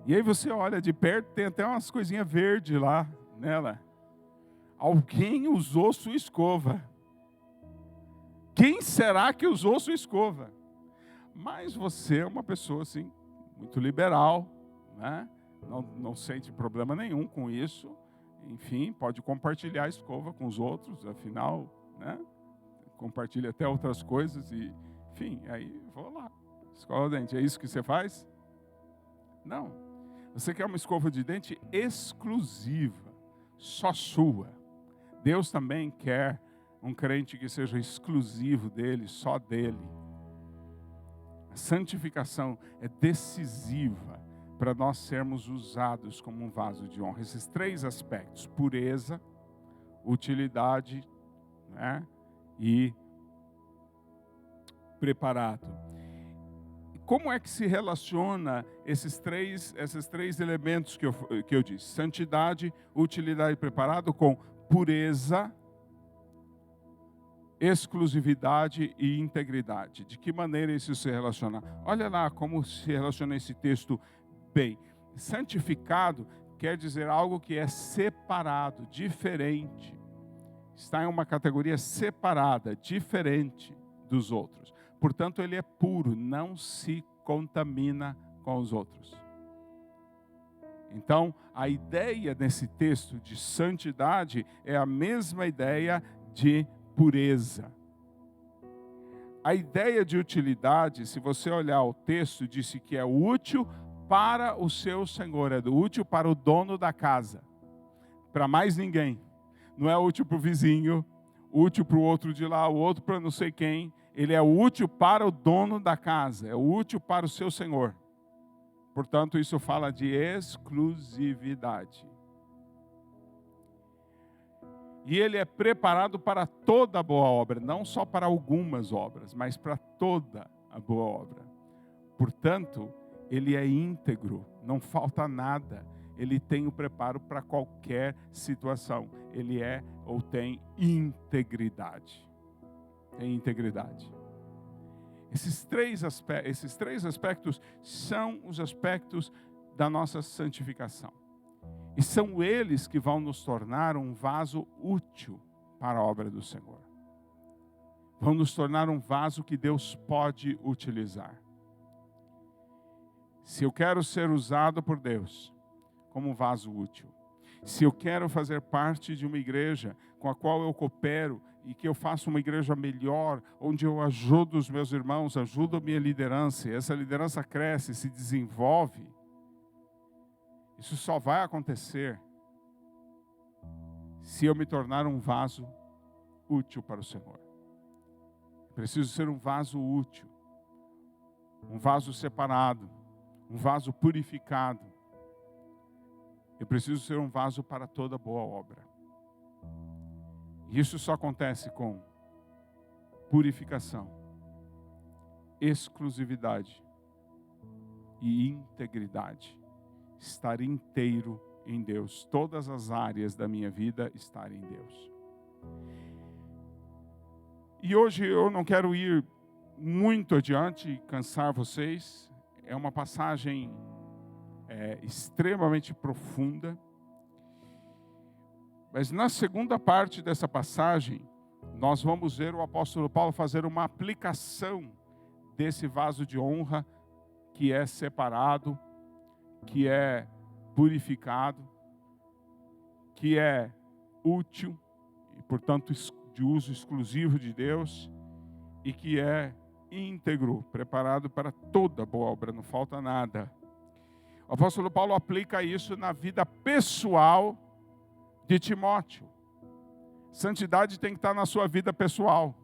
E aí você olha de perto, tem até umas coisinhas verdes lá nela. Alguém usou sua escova. Quem será que usou sua escova? Mas você é uma pessoa assim, muito liberal, né? Não sente problema nenhum com isso. Enfim, pode compartilhar a escova com os outros, afinal, né? Compartilha até outras coisas e, enfim, aí vou lá. Escova de dente, é isso que você faz? Não. Você quer uma escova de dente exclusiva, só sua. Deus também quer um crente que seja exclusivo dele, só dele. A santificação é decisiva para nós sermos usados como um vaso de honra. Esses três aspectos: pureza, utilidade, né, e preparado. Como é que se relaciona esses três elementos que eu disse? Santidade, utilidade e preparado com pureza, exclusividade e integridade. De que maneira isso se relaciona? Olha lá como se relaciona esse texto bem. Santificado quer dizer algo que é separado, diferente. Está em uma categoria separada, diferente dos outros. Portanto, ele é puro, não se contamina com os outros. Então, a ideia nesse texto de santidade é a mesma ideia de pureza. A ideia de utilidade, se você olhar o texto, disse que é útil para o seu senhor, é útil para o dono da casa, para mais ninguém. Não é útil para o vizinho, útil para o outro de lá, o outro para não sei quem. Ele é útil para o dono da casa, é útil para o seu senhor. Portanto, isso fala de exclusividade. E ele é preparado para toda a boa obra, não só para algumas obras, mas para toda a boa obra. Portanto, ele é íntegro, não falta nada. Ele tem o preparo para qualquer situação. Ele é ou tem integridade. Tem integridade. Esses três aspectos são os aspectos da nossa santificação. E são eles que vão nos tornar um vaso útil para a obra do Senhor. Vão nos tornar um vaso que Deus pode utilizar. Se eu quero ser usado por Deus como um vaso útil, se eu quero fazer parte de uma igreja com a qual eu coopero e que eu faço uma igreja melhor, onde eu ajudo os meus irmãos, ajudo a minha liderança, e essa liderança cresce, se desenvolve, isso só vai acontecer se eu me tornar um vaso útil para o Senhor. Preciso ser um vaso útil, um vaso separado, um vaso purificado. Eu preciso ser um vaso para toda boa obra. Isso só acontece com purificação, exclusividade e integridade. Estar inteiro em Deus. Todas as áreas da minha vida estar em Deus. E hoje eu não quero ir muito adiante e cansar vocês. É uma passagem extremamente profunda. Mas na segunda parte dessa passagem, nós vamos ver o apóstolo Paulo fazer uma aplicação desse vaso de honra que é separado, que é purificado, que é útil e, portanto, de uso exclusivo de Deus e que é íntegro, preparado para toda boa obra, não falta nada. O apóstolo Paulo aplica isso na vida pessoal de Timóteo. Santidade tem que estar na sua vida pessoal.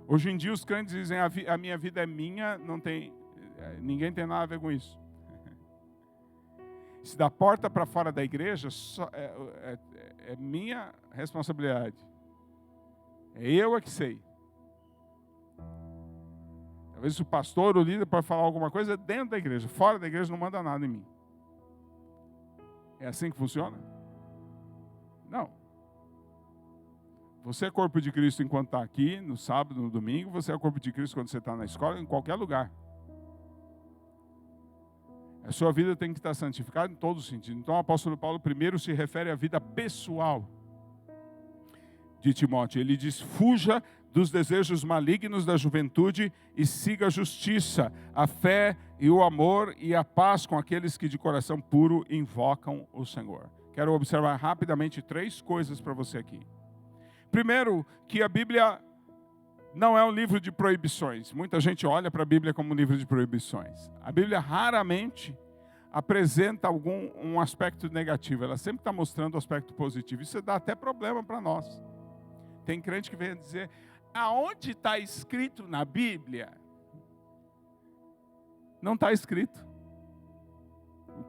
Hoje em dia os crentes dizem, a minha vida é minha, não tem ninguém tem nada a ver com isso. Se da porta para fora da igreja, é minha responsabilidade. É eu que sei. Talvez o pastor, o líder, pode falar alguma coisa dentro da igreja. Fora da igreja não manda nada em mim. É assim que funciona? Não. Você é corpo de Cristo enquanto está aqui, no sábado, no domingo. Você é corpo de Cristo quando você está na escola, em qualquer lugar. A sua vida tem que estar santificada em todos os sentidos. Então o apóstolo Paulo primeiro se refere à vida pessoal de Timóteo. Ele diz: fuja dos desejos malignos da juventude e siga a justiça, a fé e o amor e a paz com aqueles que de coração puro invocam o Senhor. Quero observar rapidamente 3 coisas para você aqui. Primeiro, que a Bíblia não é um livro de proibições. Muita gente olha para a Bíblia como um livro de proibições. A Bíblia raramente apresenta um aspecto negativo. Ela sempre está mostrando o aspecto positivo. Isso dá até problema para nós. Tem crente que vem dizer: aonde está escrito na Bíblia? Não está escrito.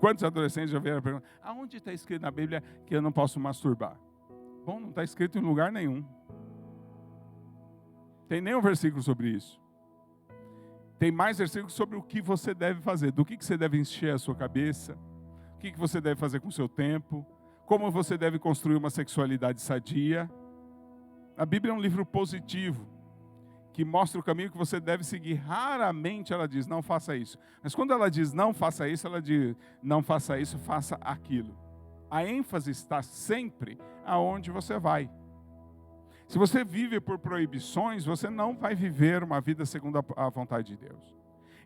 Quantos adolescentes já vieram perguntar: aonde está escrito na Bíblia que eu não posso masturbar? Bom, não está escrito em lugar nenhum. Tem nenhum versículo sobre isso. Tem mais versículos sobre o que você deve fazer, do que você deve encher a sua cabeça, o que você deve fazer com o seu tempo, como você deve construir uma sexualidade sadia. A Bíblia é um livro positivo, que mostra o caminho que você deve seguir. Raramente ela diz: não faça isso. Mas quando ela diz não faça isso, ela diz: não faça isso, faça aquilo. A ênfase está sempre aonde você vai. Se você vive por proibições, você não vai viver uma vida segundo a vontade de Deus.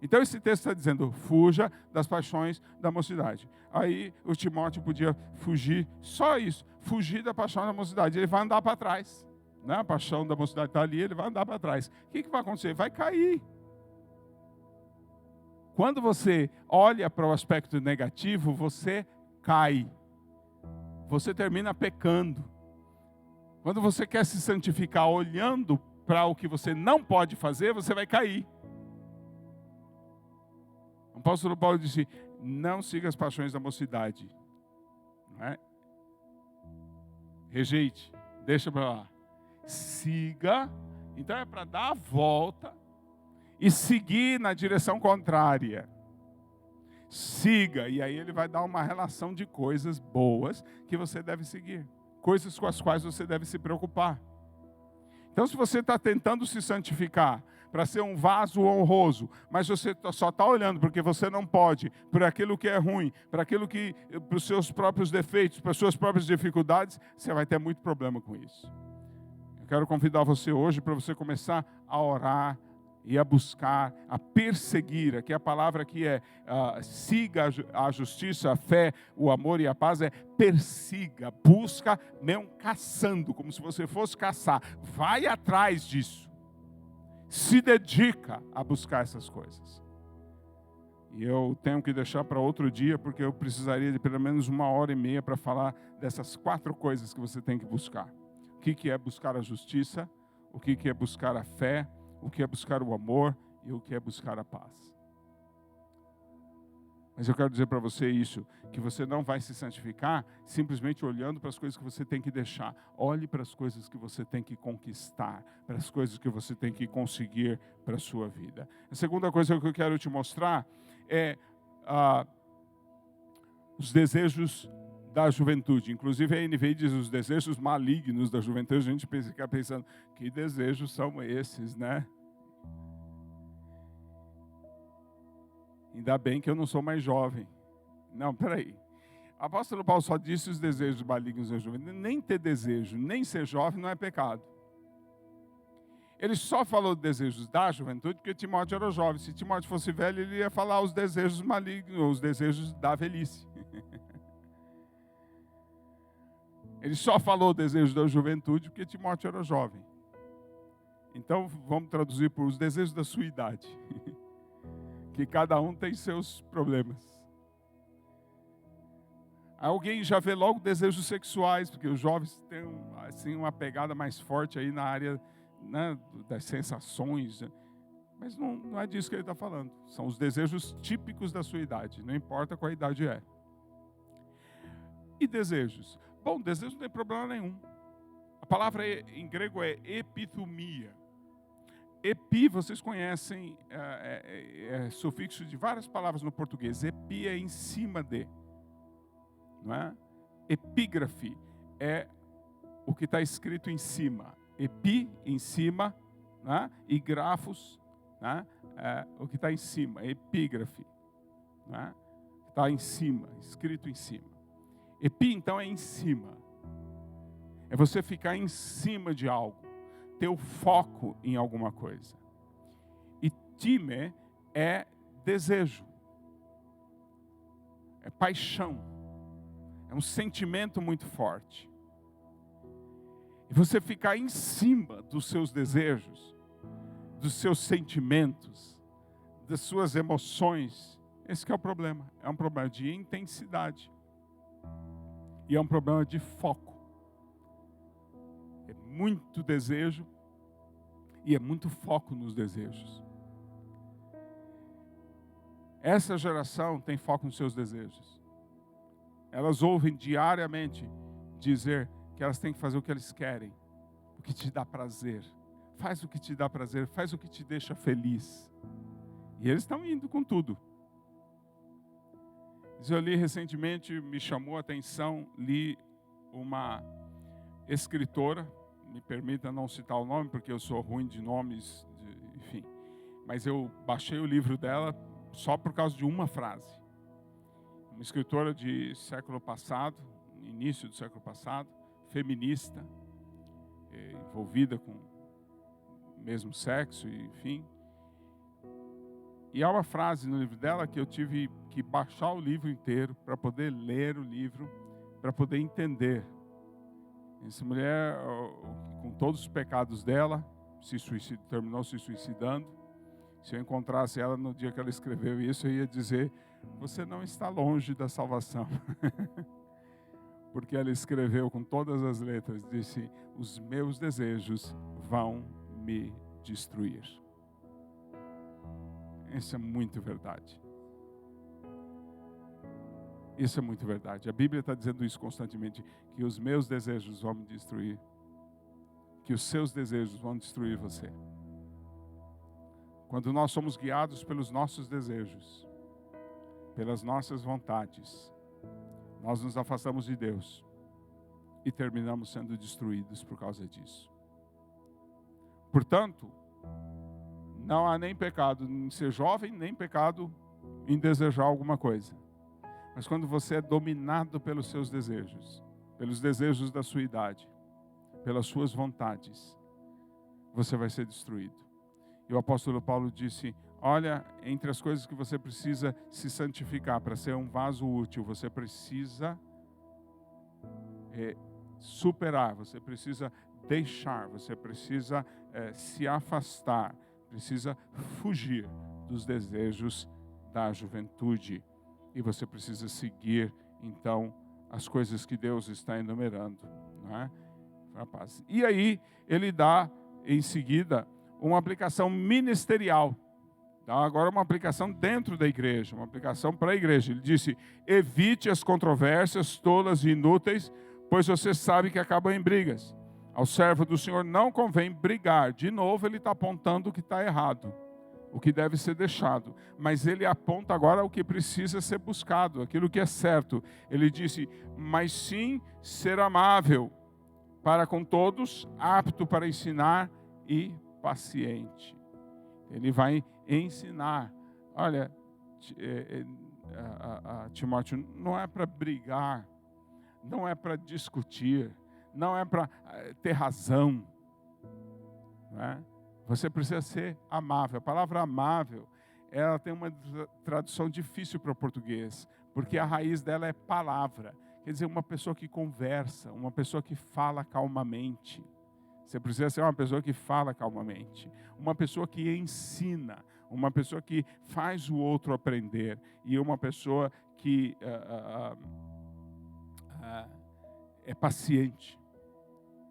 Então esse texto está dizendo: fuja das paixões da mocidade. Aí o Timóteo podia fugir, só isso, fugir da paixão da mocidade. Ele vai andar para trás. Né? A paixão da mocidade está ali, ele vai andar para trás. O que vai acontecer? Vai cair. Quando você olha para o aspecto negativo, você cai. Você termina pecando. Quando você quer se santificar olhando para o que você não pode fazer, você vai cair. O apóstolo Paulo disse: não siga as paixões da mocidade. Não é? Rejeite, deixa para lá. Siga, então é para dar a volta e seguir na direção contrária. Siga, e aí ele vai dar uma relação de coisas boas que você deve seguir. Coisas com as quais você deve se preocupar. Então, se você está tentando se santificar para ser um vaso honroso, mas você só está olhando porque você não pode, por aquilo que é ruim, para os seus próprios defeitos, para as suas próprias dificuldades, você vai ter muito problema com isso. Eu quero convidar você hoje para você começar a orar e a buscar, a perseguir. Aqui a palavra aqui é siga a justiça, a fé, o amor e a paz. É persiga, busca, mesmo caçando, como se você fosse caçar. Vai atrás disso. Se dedica a buscar essas coisas. E eu tenho que deixar para outro dia, porque eu precisaria de pelo menos 1h30 para falar dessas 4 coisas que você tem que buscar. O que é buscar a justiça, o que é buscar a fé, o que é buscar o amor e o que é buscar a paz. Mas eu quero dizer para você isso, que você não vai se santificar simplesmente olhando para as coisas que você tem que deixar. Olhe para as coisas que você tem que conquistar, para as coisas que você tem que conseguir para a sua vida. A segunda coisa que eu quero te mostrar é os desejos da juventude. Inclusive a NVI diz os desejos malignos da juventude. A gente fica pensando, que desejos são esses, né? Ainda bem que eu não sou mais jovem. Não, peraí. O apóstolo Paulo só disse os desejos malignos da juventude. Nem ter desejo, nem ser jovem não é pecado. Ele só falou de desejos da juventude porque Timóteo era jovem. Se Timóteo fosse velho, ele ia falar os desejos malignos, os desejos da velhice. Ele só falou desejos da juventude porque Timóteo era jovem. Então, vamos traduzir por os desejos da sua idade. Que cada um tem seus problemas. Alguém já vê logo desejos sexuais, porque os jovens têm assim, uma pegada mais forte aí na área, né, das sensações. Mas não é disso que ele está falando. São os desejos típicos da sua idade, não importa qual idade é. E desejos? Bom, desejo não tem problema nenhum. A palavra em grego é epithumia. Epi, vocês conhecem, é sufixo de várias palavras no português. Epi é em cima de. Não é? Epígrafe é o que está escrito em cima. Epi, em cima, né? E grafos, né? O que está em cima. Epígrafe, né? Está em cima, escrito em cima. Epi, então, é em cima. É você ficar em cima de algo. Ter o foco em alguma coisa. E time é desejo. É paixão. É um sentimento muito forte. E você ficar em cima dos seus desejos, dos seus sentimentos, das suas emoções, esse que é o problema. É um problema de intensidade. E é um problema de foco. É muito desejo e é muito foco nos desejos. Essa geração tem foco nos seus desejos. Elas ouvem diariamente dizer que elas têm que fazer o que eles querem, o que te dá prazer. Faz o que te dá prazer, faz o que te deixa feliz. E eles estão indo com tudo. Eu li recentemente, me chamou a atenção, li uma escritora, me permita não citar o nome, porque eu sou ruim de nomes, enfim. Mas eu baixei o livro dela só por causa de uma frase. Uma escritora de século passado, início do século passado, feminista, envolvida com o mesmo sexo, enfim. E há uma frase no livro dela que eu tive que baixar o livro inteiro para poder ler o livro, para poder entender. Essa mulher, com todos os pecados dela, terminou se suicidando. Se eu encontrasse ela no dia que ela escreveu isso, eu ia dizer: você não está longe da salvação. Porque ela escreveu com todas as letras, disse: os meus desejos vão me destruir. Isso é muito verdade. Isso é muito verdade. A Bíblia está dizendo isso constantemente, que os meus desejos vão me destruir. Que os seus desejos vão destruir você. Quando nós somos guiados pelos nossos desejos, pelas nossas vontades, nós nos afastamos de Deus e terminamos sendo destruídos por causa disso. Portanto, não há nem pecado em ser jovem, nem pecado em desejar alguma coisa. Mas quando você é dominado pelos seus desejos, pelos desejos da sua idade, pelas suas vontades, você vai ser destruído. E o apóstolo Paulo disse: olha, entre as coisas que você precisa se santificar para ser um vaso útil, você precisa superar, você precisa deixar, você precisa se afastar, precisa fugir dos desejos da juventude. E você precisa seguir, então, as coisas que Deus está enumerando, não é? Rapaz. E aí, ele dá, em seguida, uma aplicação ministerial. Então, agora uma aplicação dentro da igreja, uma aplicação para a igreja. Ele disse: evite as controvérsias tolas e inúteis, pois você sabe que acabam em brigas. Ao servo do Senhor não convém brigar. De novo, ele está apontando o que está errado, o que deve ser deixado. Mas ele aponta agora o que precisa ser buscado, aquilo que é certo. Ele disse: mas sim ser amável para com todos, apto para ensinar e paciente. Ele vai ensinar. Olha, Timóteo, não é para brigar, não é para discutir, não é para ter razão, não é? Você precisa ser amável. A palavra amável, ela tem uma tradução difícil para o português, porque a raiz dela é palavra. Quer dizer, uma pessoa que conversa, uma pessoa que fala calmamente. Você precisa ser uma pessoa que fala calmamente, uma pessoa que ensina, uma pessoa que faz o outro aprender, e uma pessoa que é paciente,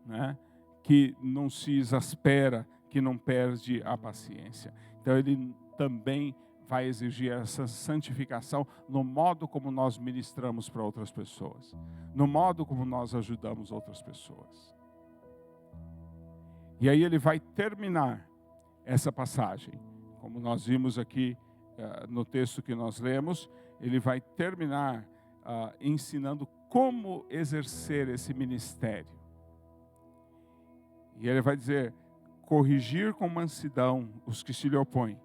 né? Que não se exaspera, que não perde a paciência. Então Ele também vai exigir essa santificação no modo como nós ministramos para outras pessoas, no modo como nós ajudamos outras pessoas. E aí ele vai terminar essa passagem, como nós vimos aqui no texto que nós lemos, ele vai terminar ensinando como exercer esse ministério. E ele vai dizer: corrigir com mansidão os que se lhe opõem,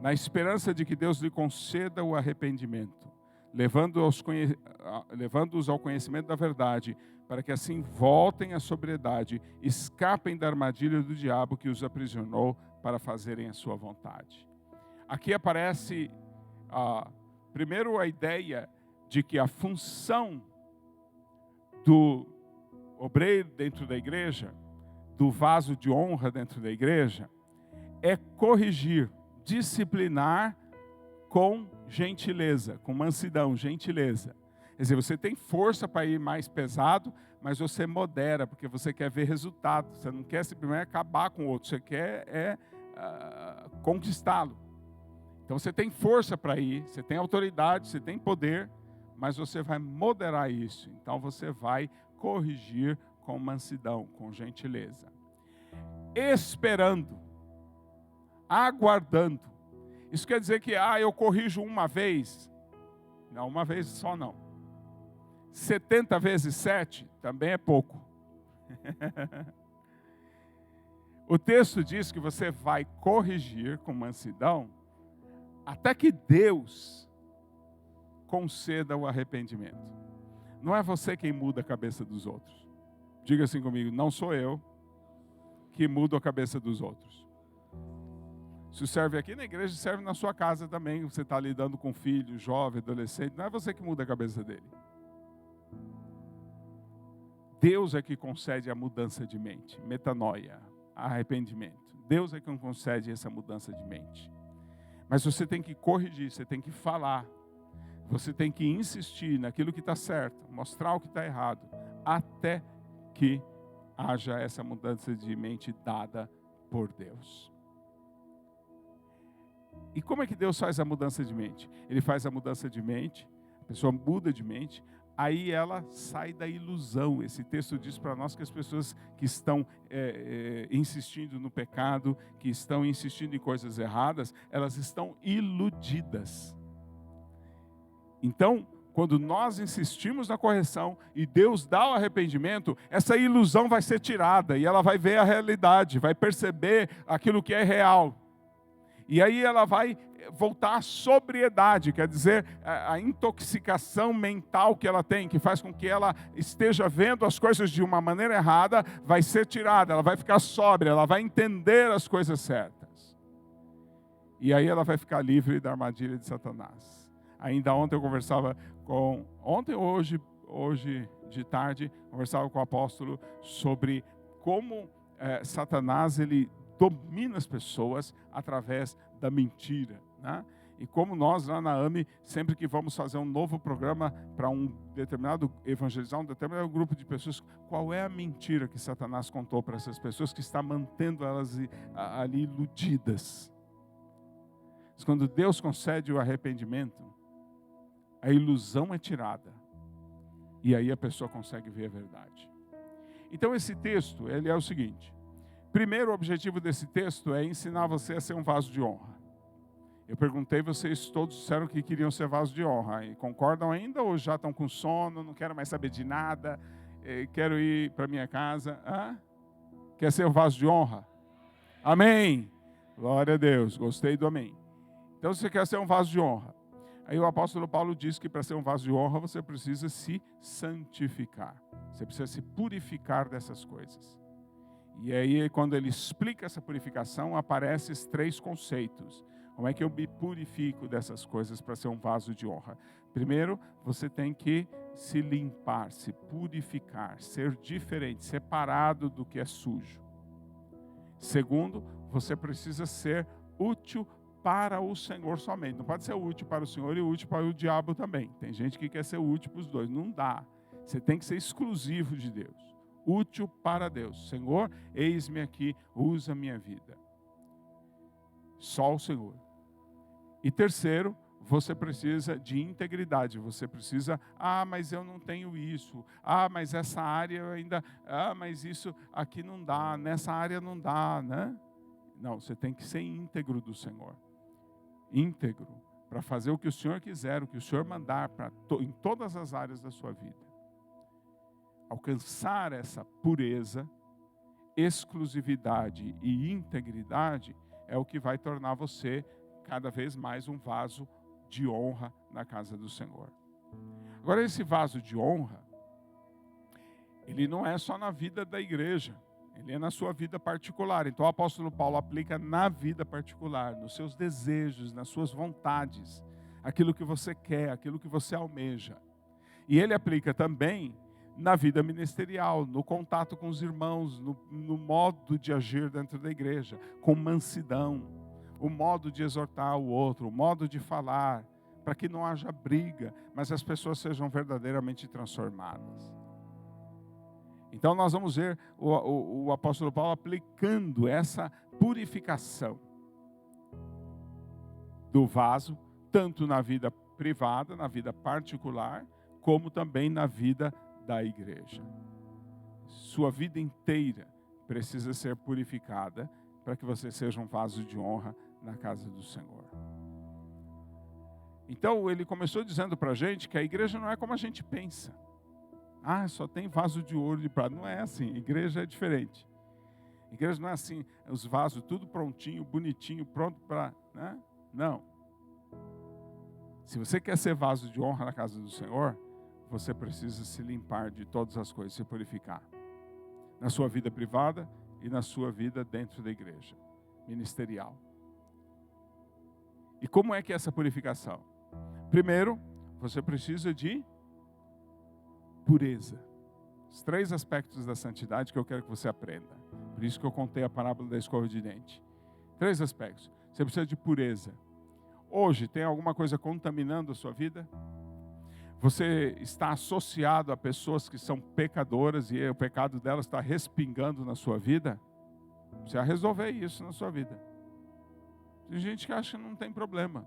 na esperança de que Deus lhe conceda o arrependimento, levando-os ao conhecimento da verdade, para que assim voltem à sobriedade, escapem da armadilha do diabo que os aprisionou para fazerem a sua vontade. Aqui aparece, primeiro, a ideia de que a função do obreiro dentro da igreja, do vaso de honra dentro da igreja, é corrigir, disciplinar com gentileza, com mansidão, gentileza. Quer dizer, você tem força para ir mais pesado, mas você modera, porque você quer ver resultado. Você não quer simplesmente acabar com o outro, você quer conquistá-lo. Então você tem força para ir, você tem autoridade, você tem poder, mas você vai moderar isso. Então você vai corrigir com mansidão, com gentileza. Esperando, aguardando. Isso quer dizer que eu corrijo uma vez? Não, uma vez só não. 70 vezes 7 também é pouco. O texto diz que você vai corrigir com mansidão até que Deus conceda o arrependimento. Não é você quem muda a cabeça dos outros. Diga assim comigo: não sou eu que mudo a cabeça dos outros. Se serve aqui na igreja, serve na sua casa também. Você está lidando com filho, jovem, adolescente. Não é você que muda a cabeça dele. Deus é que concede a mudança de mente, metanoia, arrependimento. Deus é quem concede essa mudança de mente. Mas você tem que corrigir, você tem que falar. Você tem que insistir naquilo que está certo, mostrar o que está errado, até que haja essa mudança de mente dada por Deus. E como é que Deus faz a mudança de mente? Ele faz a mudança de mente, a pessoa muda de mente, aí ela sai da ilusão. Esse texto diz para nós que as pessoas que estão insistindo no pecado, que estão insistindo em coisas erradas, elas estão iludidas. Então, quando nós insistimos na correção e Deus dá o arrependimento, essa ilusão vai ser tirada e ela vai ver a realidade, vai perceber aquilo que é real. E aí ela vai voltar à sobriedade, quer dizer, a intoxicação mental que ela tem, que faz com que ela esteja vendo as coisas de uma maneira errada, vai ser tirada, ela vai ficar sóbria, ela vai entender as coisas certas. E aí ela vai ficar livre da armadilha de Satanás. Ainda ontem eu conversava hoje de tarde, conversava com o apóstolo sobre como Satanás, ele domina as pessoas através da mentira, né? E como nós lá na AME, sempre que vamos fazer um novo programa para evangelizar um determinado grupo de pessoas, qual é a mentira que Satanás contou para essas pessoas que está mantendo elas ali iludidas? Mas quando Deus concede o arrependimento, a ilusão é tirada e aí a pessoa consegue ver a verdade. Então esse texto, ele é o seguinte: primeiro, o objetivo desse texto é ensinar você a ser um vaso de honra. Eu perguntei, vocês todos disseram que queriam ser vaso de honra. E concordam ainda ou já estão com sono, não quero mais saber de nada, quero ir para minha casa? Quer ser um vaso de honra? Amém! Glória a Deus, gostei do amém. Então, você quer ser um vaso de honra. Aí o apóstolo Paulo diz que para ser um vaso de honra, você precisa se santificar. Você precisa se purificar dessas coisas. E aí, quando ele explica essa purificação, aparecem esses 3 conceitos. Como é que eu me purifico dessas coisas para ser um vaso de honra? Primeiro, você tem que se limpar, se purificar, ser diferente, separado do que é sujo. Segundo, você precisa ser útil para o Senhor somente. Não pode ser útil para o Senhor e útil para o diabo também. Tem gente que quer ser útil para os dois. Não dá. Você tem que ser exclusivo de Deus. Útil para Deus. Senhor, eis-me aqui, usa a minha vida. Só o Senhor. E terceiro, você precisa de integridade. Você precisa, mas eu não tenho isso. Mas essa área eu ainda, mas isso aqui não dá, nessa área não dá, né? Não, você tem que ser íntegro do Senhor. Íntegro, para fazer o que o Senhor quiser, o que o Senhor mandar em todas as áreas da sua vida. Alcançar essa pureza, exclusividade e integridade é o que vai tornar você cada vez mais um vaso de honra na casa do Senhor. Agora, esse vaso de honra, ele não é só na vida da igreja, ele é na sua vida particular. Então o apóstolo Paulo aplica na vida particular, nos seus desejos, nas suas vontades, aquilo que você quer, aquilo que você almeja. E ele aplica também na vida ministerial, no contato com os irmãos, no modo de agir dentro da igreja, com mansidão, o modo de exortar o outro, o modo de falar, para que não haja briga, mas as pessoas sejam verdadeiramente transformadas. Então nós vamos ver o apóstolo Paulo aplicando essa purificação do vaso, tanto na vida privada, na vida particular, como também na vida da igreja. Sua vida inteira precisa ser purificada para que você seja um vaso de honra na casa do Senhor. Então ele começou dizendo para a gente que a igreja não é como a gente pensa. Só tem vaso de ouro e de prata. Não é assim, igreja é diferente. Igreja não é assim, os vasos tudo prontinho, bonitinho, pronto para... né? Não. Se você quer ser vaso de honra na casa do Senhor, você precisa se limpar de todas as coisas, se purificar. Na sua vida privada e na sua vida dentro da igreja, ministerial. E como é que é essa purificação? Primeiro, você precisa de pureza. Os 3 aspectos da santidade que eu quero que você aprenda. Por isso que eu contei a parábola da escova de dente. 3 aspectos. Você precisa de pureza. Hoje, tem alguma coisa contaminando a sua vida? Você está associado a pessoas que são pecadoras e o pecado delas está respingando na sua vida? Você precisa resolver isso na sua vida. Tem gente que acha que não tem problema.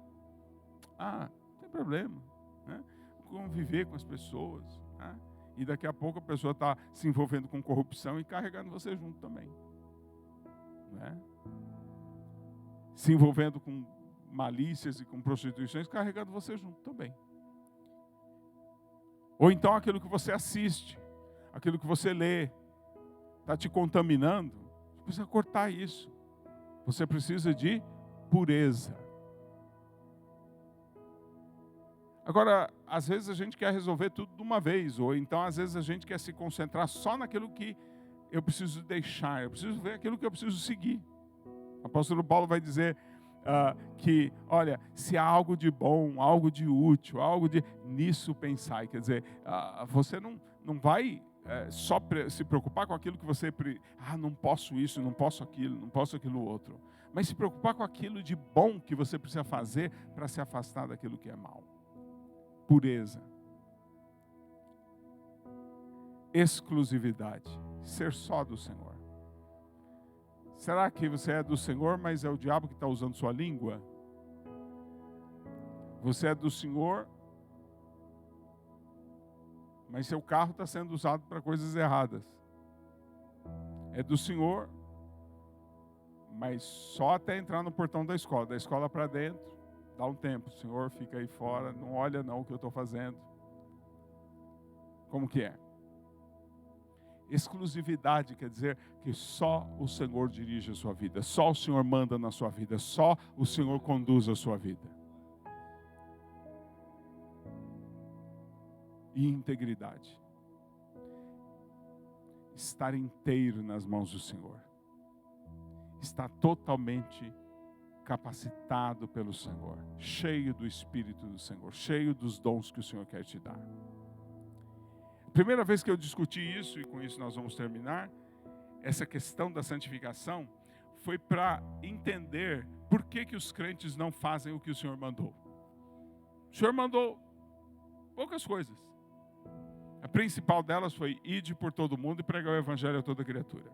Não tem problema, né? Conviver com as pessoas, né? E daqui a pouco a pessoa está se envolvendo com corrupção e carregando você junto também, né? Se envolvendo com malícias e com prostituições, carregando você junto também. Ou então aquilo que você assiste, aquilo que você lê, está te contaminando. Você precisa cortar isso. Você precisa de pureza. Agora, às vezes a gente quer resolver tudo de uma vez, ou então às vezes a gente quer se concentrar só naquilo que eu preciso deixar, eu preciso ver aquilo que eu preciso seguir. O apóstolo Paulo vai dizer que, olha, se há algo de bom, algo de útil, nisso pensai. Quer dizer, você não vai só se preocupar com aquilo que você... não posso isso, não posso aquilo outro. Mas se preocupar com aquilo de bom que você precisa fazer para se afastar daquilo que é mal. Pureza. Exclusividade. Ser só do Senhor. Será que você é do Senhor, mas é o diabo que está usando sua língua? Você é do Senhor, mas seu carro está sendo usado para coisas erradas. É do Senhor, mas só até entrar no portão da escola para dentro, dá um tempo. O Senhor fica aí fora, não olha não o que eu estou fazendo. Como que é? Exclusividade quer dizer que só o Senhor dirige a sua vida, só o Senhor manda na sua vida, só o Senhor conduz a sua vida. E integridade. Estar inteiro nas mãos do Senhor. Estar totalmente capacitado pelo Senhor, cheio do Espírito do Senhor, cheio dos dons que o Senhor quer te dar. A primeira vez que eu discuti isso, e com isso nós vamos terminar, essa questão da santificação, foi para entender por que os crentes não fazem o que o Senhor mandou. O Senhor mandou poucas coisas. A principal delas foi: ide por todo mundo e pregar o evangelho a toda criatura.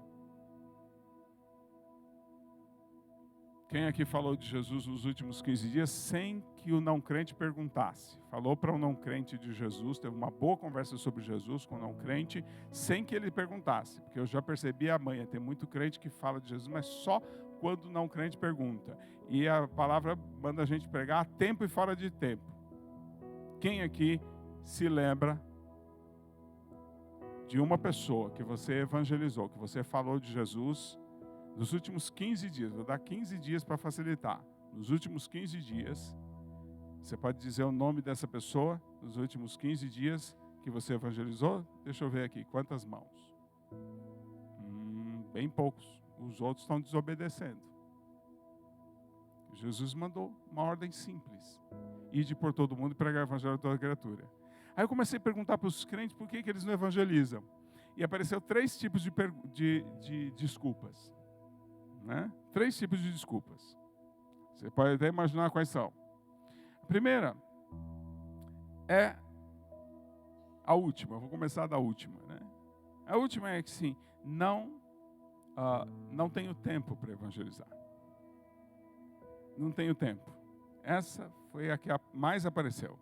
Quem aqui falou de Jesus nos últimos 15 dias sem que o não crente perguntasse? Falou para um não crente de Jesus, teve uma boa conversa sobre Jesus com o não crente, sem que ele perguntasse. Porque eu já percebi a manha, tem muito crente que fala de Jesus, mas só quando o não crente pergunta. E a palavra manda a gente pregar a tempo e fora de tempo. Quem aqui se lembra de uma pessoa que você evangelizou, que você falou de Jesus nos últimos 15 dias? Vou dar 15 dias para facilitar. Nos últimos 15 dias, você pode dizer o nome dessa pessoa nos últimos 15 dias que você evangelizou? Deixa eu ver aqui, quantas mãos? Bem poucos. Os outros estão desobedecendo. Jesus mandou uma ordem simples: ide por todo mundo e pregar o evangelho a toda criatura. Aí eu comecei a perguntar para os crentes por que eles não evangelizam. E apareceu 3 tipos de desculpas. Né? 3 tipos de desculpas. Você pode até imaginar quais são. A primeira é a última. Eu vou começar da última. Né? A última é que sim, não tenho tempo para evangelizar. Não tenho tempo. Essa foi a que mais apareceu.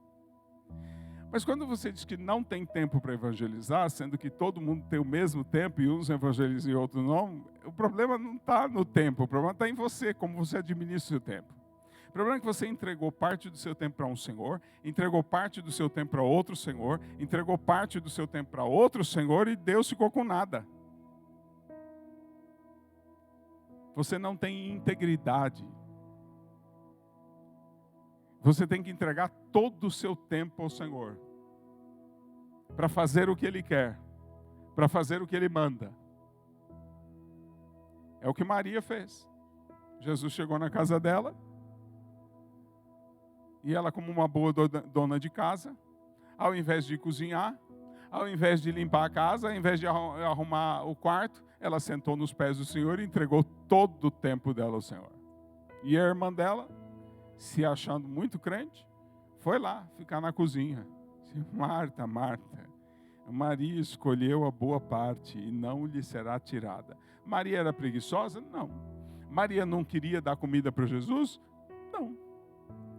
Mas quando você diz que não tem tempo para evangelizar, sendo que todo mundo tem o mesmo tempo e uns evangelizam e outros não, o problema não está no tempo, o problema está em você, como você administra o seu tempo. O problema é que você entregou parte do seu tempo para um senhor, entregou parte do seu tempo para outro senhor, entregou parte do seu tempo para outro senhor e Deus ficou com nada. Você não tem integridade. Você tem que entregar todo o seu tempo ao Senhor, para fazer o que Ele quer, para fazer o que Ele manda. É o que Maria fez. Jesus chegou na casa dela, e ela, como uma boa dona de casa, ao invés de cozinhar, ao invés de limpar a casa, ao invés de arrumar o quarto, ela sentou nos pés do Senhor e entregou todo o tempo dela ao Senhor. E a irmã dela, se achando muito crente, foi lá ficar na cozinha. Marta, Marta, Maria escolheu a boa parte e não lhe será tirada. Maria era preguiçosa? Não. Maria não queria dar comida para Jesus? Não.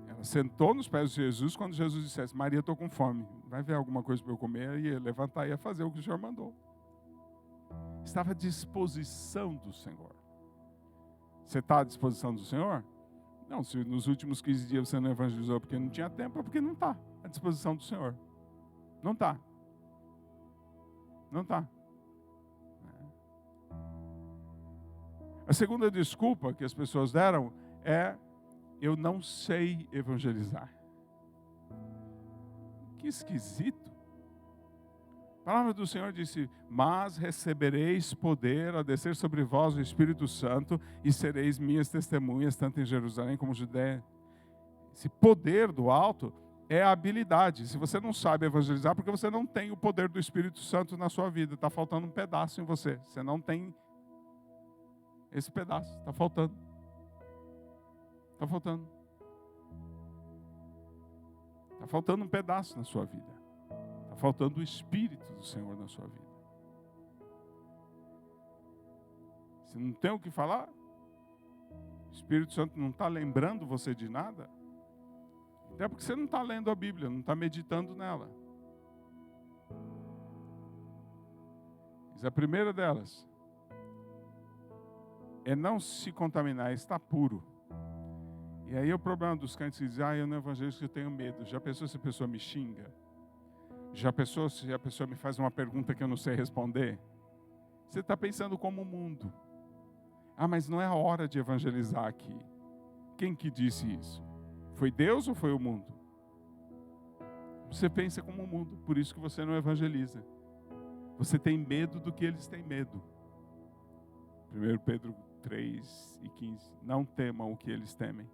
Ela sentou nos pés de Jesus quando Jesus dissesse: Maria, estou com fome, vai ver alguma coisa para eu comer? E ia levantar e ia fazer o que o Senhor mandou. Estava à disposição do Senhor. Você está à disposição do Senhor? Não, se nos últimos 15 dias você não evangelizou porque não tinha tempo, é porque não está à disposição do Senhor. Não está. Não está. A segunda desculpa que as pessoas deram é: eu não sei evangelizar. Que esquisito. A palavra do Senhor disse: mas recebereis poder a descer sobre vós o Espírito Santo e sereis minhas testemunhas, tanto em Jerusalém como em Judéia. Esse poder do alto é a habilidade. Se você não sabe evangelizar, porque você não tem o poder do Espírito Santo na sua vida, está faltando um pedaço em você. Você não tem esse pedaço, está faltando. Está faltando. Está faltando um pedaço na sua vida. Está faltando o Espírito do Senhor na sua vida. Você não tem o que falar? O Espírito Santo não está lembrando você de nada? Até porque você não está lendo a Bíblia, não está meditando nela. Mas a primeira delas é não se contaminar, é estar puro. E aí o problema dos crentes que dizem: eu não evangelizo porque eu tenho medo. Já pensou se a pessoa me xinga? Já pensou se a pessoa me faz uma pergunta que eu não sei responder? Você está pensando como o mundo. Mas não é a hora de evangelizar aqui. Quem que disse isso? Foi Deus ou foi o mundo? Você pensa como o mundo, por isso que você não evangeliza. Você tem medo do que eles têm medo. 1 Pedro 3:15. Não temam o que eles temem.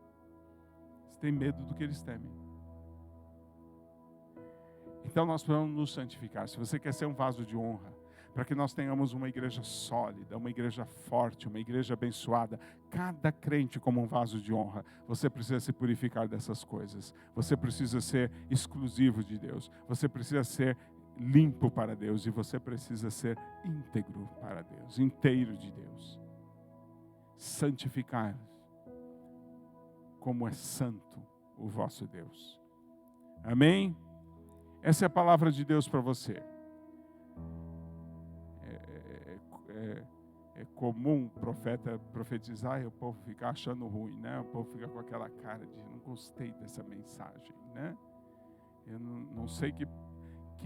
Você tem medo do que eles temem. Então nós vamos nos santificar. Se você quer ser um vaso de honra, para que nós tenhamos uma igreja sólida, uma igreja forte, uma igreja abençoada, cada crente como um vaso de honra, você precisa se purificar dessas coisas. Você precisa ser exclusivo de Deus. Você precisa ser limpo para Deus e você precisa ser íntegro para Deus, inteiro de Deus. Santificar. como é santo o vosso Deus. Amém? Essa é a palavra de Deus para você. É comum o profeta profetizar e o povo ficar achando ruim, né? O povo fica com aquela cara de não gostei dessa mensagem, né? Eu não sei que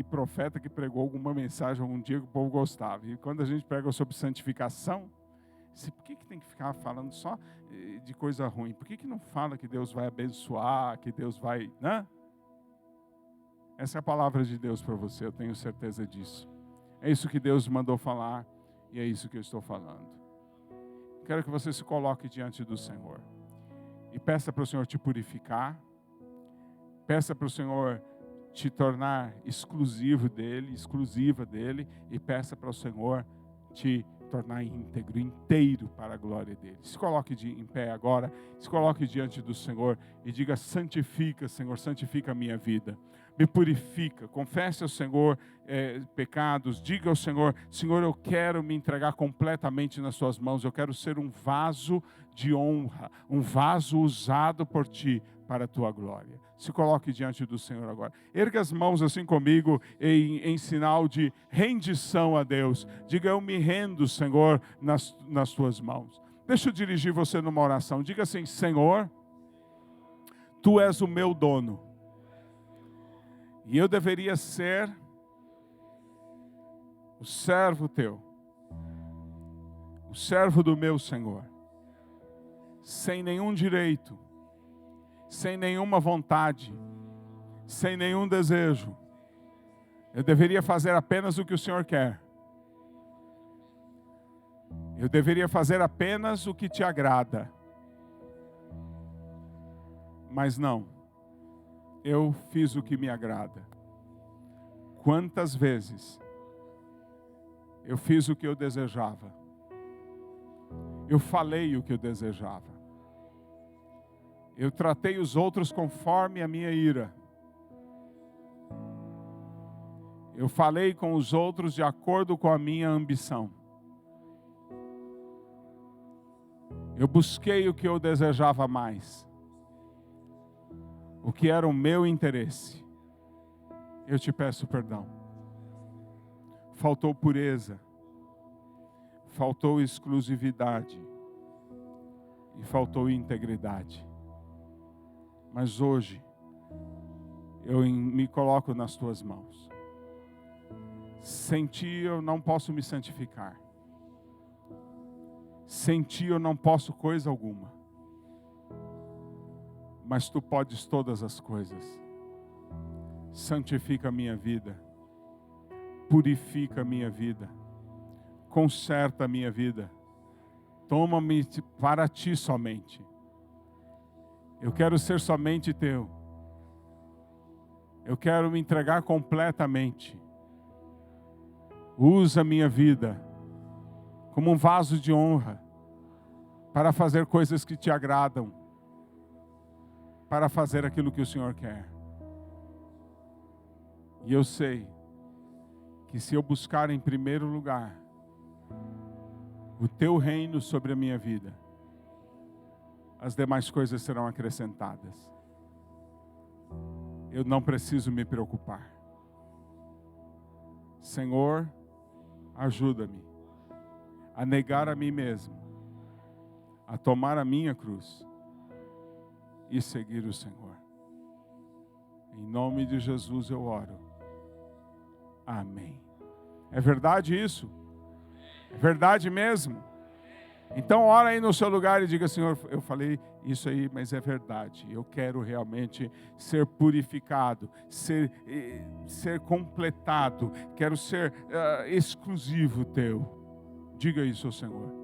profeta que pregou alguma mensagem algum dia que o povo gostava. E quando a gente prega sobre santificação, por que tem que ficar falando só de coisa ruim? Por que não fala que Deus vai abençoar, que Deus vai, né? Essa é a palavra de Deus para você, eu tenho certeza disso. É isso que Deus mandou falar e é isso que eu estou falando. Quero que você se coloque diante do Senhor e peça para o Senhor te purificar, peça para o Senhor te tornar exclusiva dele, e peça para o Senhor te tornar íntegro, inteiro para a glória dele. Se coloque em pé agora, se coloque diante do Senhor e diga: santifica, Senhor, santifica a minha vida. Me purifica, confesse ao Senhor pecados, diga ao Senhor: Senhor, eu quero me entregar completamente nas suas mãos, eu quero ser um vaso de honra, um vaso usado por Ti para a Tua glória. Se coloque diante do Senhor agora. Erga as mãos assim comigo em sinal de rendição a Deus. Diga: eu me rendo, Senhor, nas Tuas mãos. Deixa eu dirigir você numa oração. Diga assim: Senhor, Tu és o meu dono. E eu deveria ser o servo Teu, o servo do meu Senhor, sem nenhum direito, sem nenhuma vontade, sem nenhum desejo. Eu deveria fazer apenas o que o Senhor quer. Eu deveria fazer apenas o que Te agrada. Mas não. Eu fiz o que me agrada. Quantas vezes eu fiz o que eu desejava? Eu falei o que eu desejava. Eu tratei os outros conforme a minha ira. Eu falei com os outros de acordo com a minha ambição. Eu busquei o que eu desejava mais. O que era o meu interesse. Eu te peço perdão. Faltou pureza. Faltou exclusividade. E faltou integridade. Mas hoje, eu me coloco nas Tuas mãos. Sem Ti eu não posso me santificar. Sem Ti eu não posso coisa alguma. Mas Tu podes todas as coisas. Santifica a minha vida. Purifica a minha vida. Conserta a minha vida. Toma-me para Ti somente. Eu quero ser somente Teu. Eu quero me entregar completamente. Usa a minha vida como um vaso de honra para fazer coisas que Te agradam, para fazer aquilo que o Senhor quer. E eu sei que se eu buscar em primeiro lugar o Teu reino sobre a minha vida, as demais coisas serão acrescentadas. Eu não preciso me preocupar. Senhor, ajuda-me a negar a mim mesmo, a tomar a minha cruz e seguir o Senhor. Em nome de Jesus eu oro. Amém. É verdade isso? É verdade mesmo? Então ora aí no seu lugar e diga: Senhor, eu falei isso aí, mas é verdade. Eu quero realmente ser purificado, ser completado. Quero ser exclusivo Teu. Diga isso ao Senhor.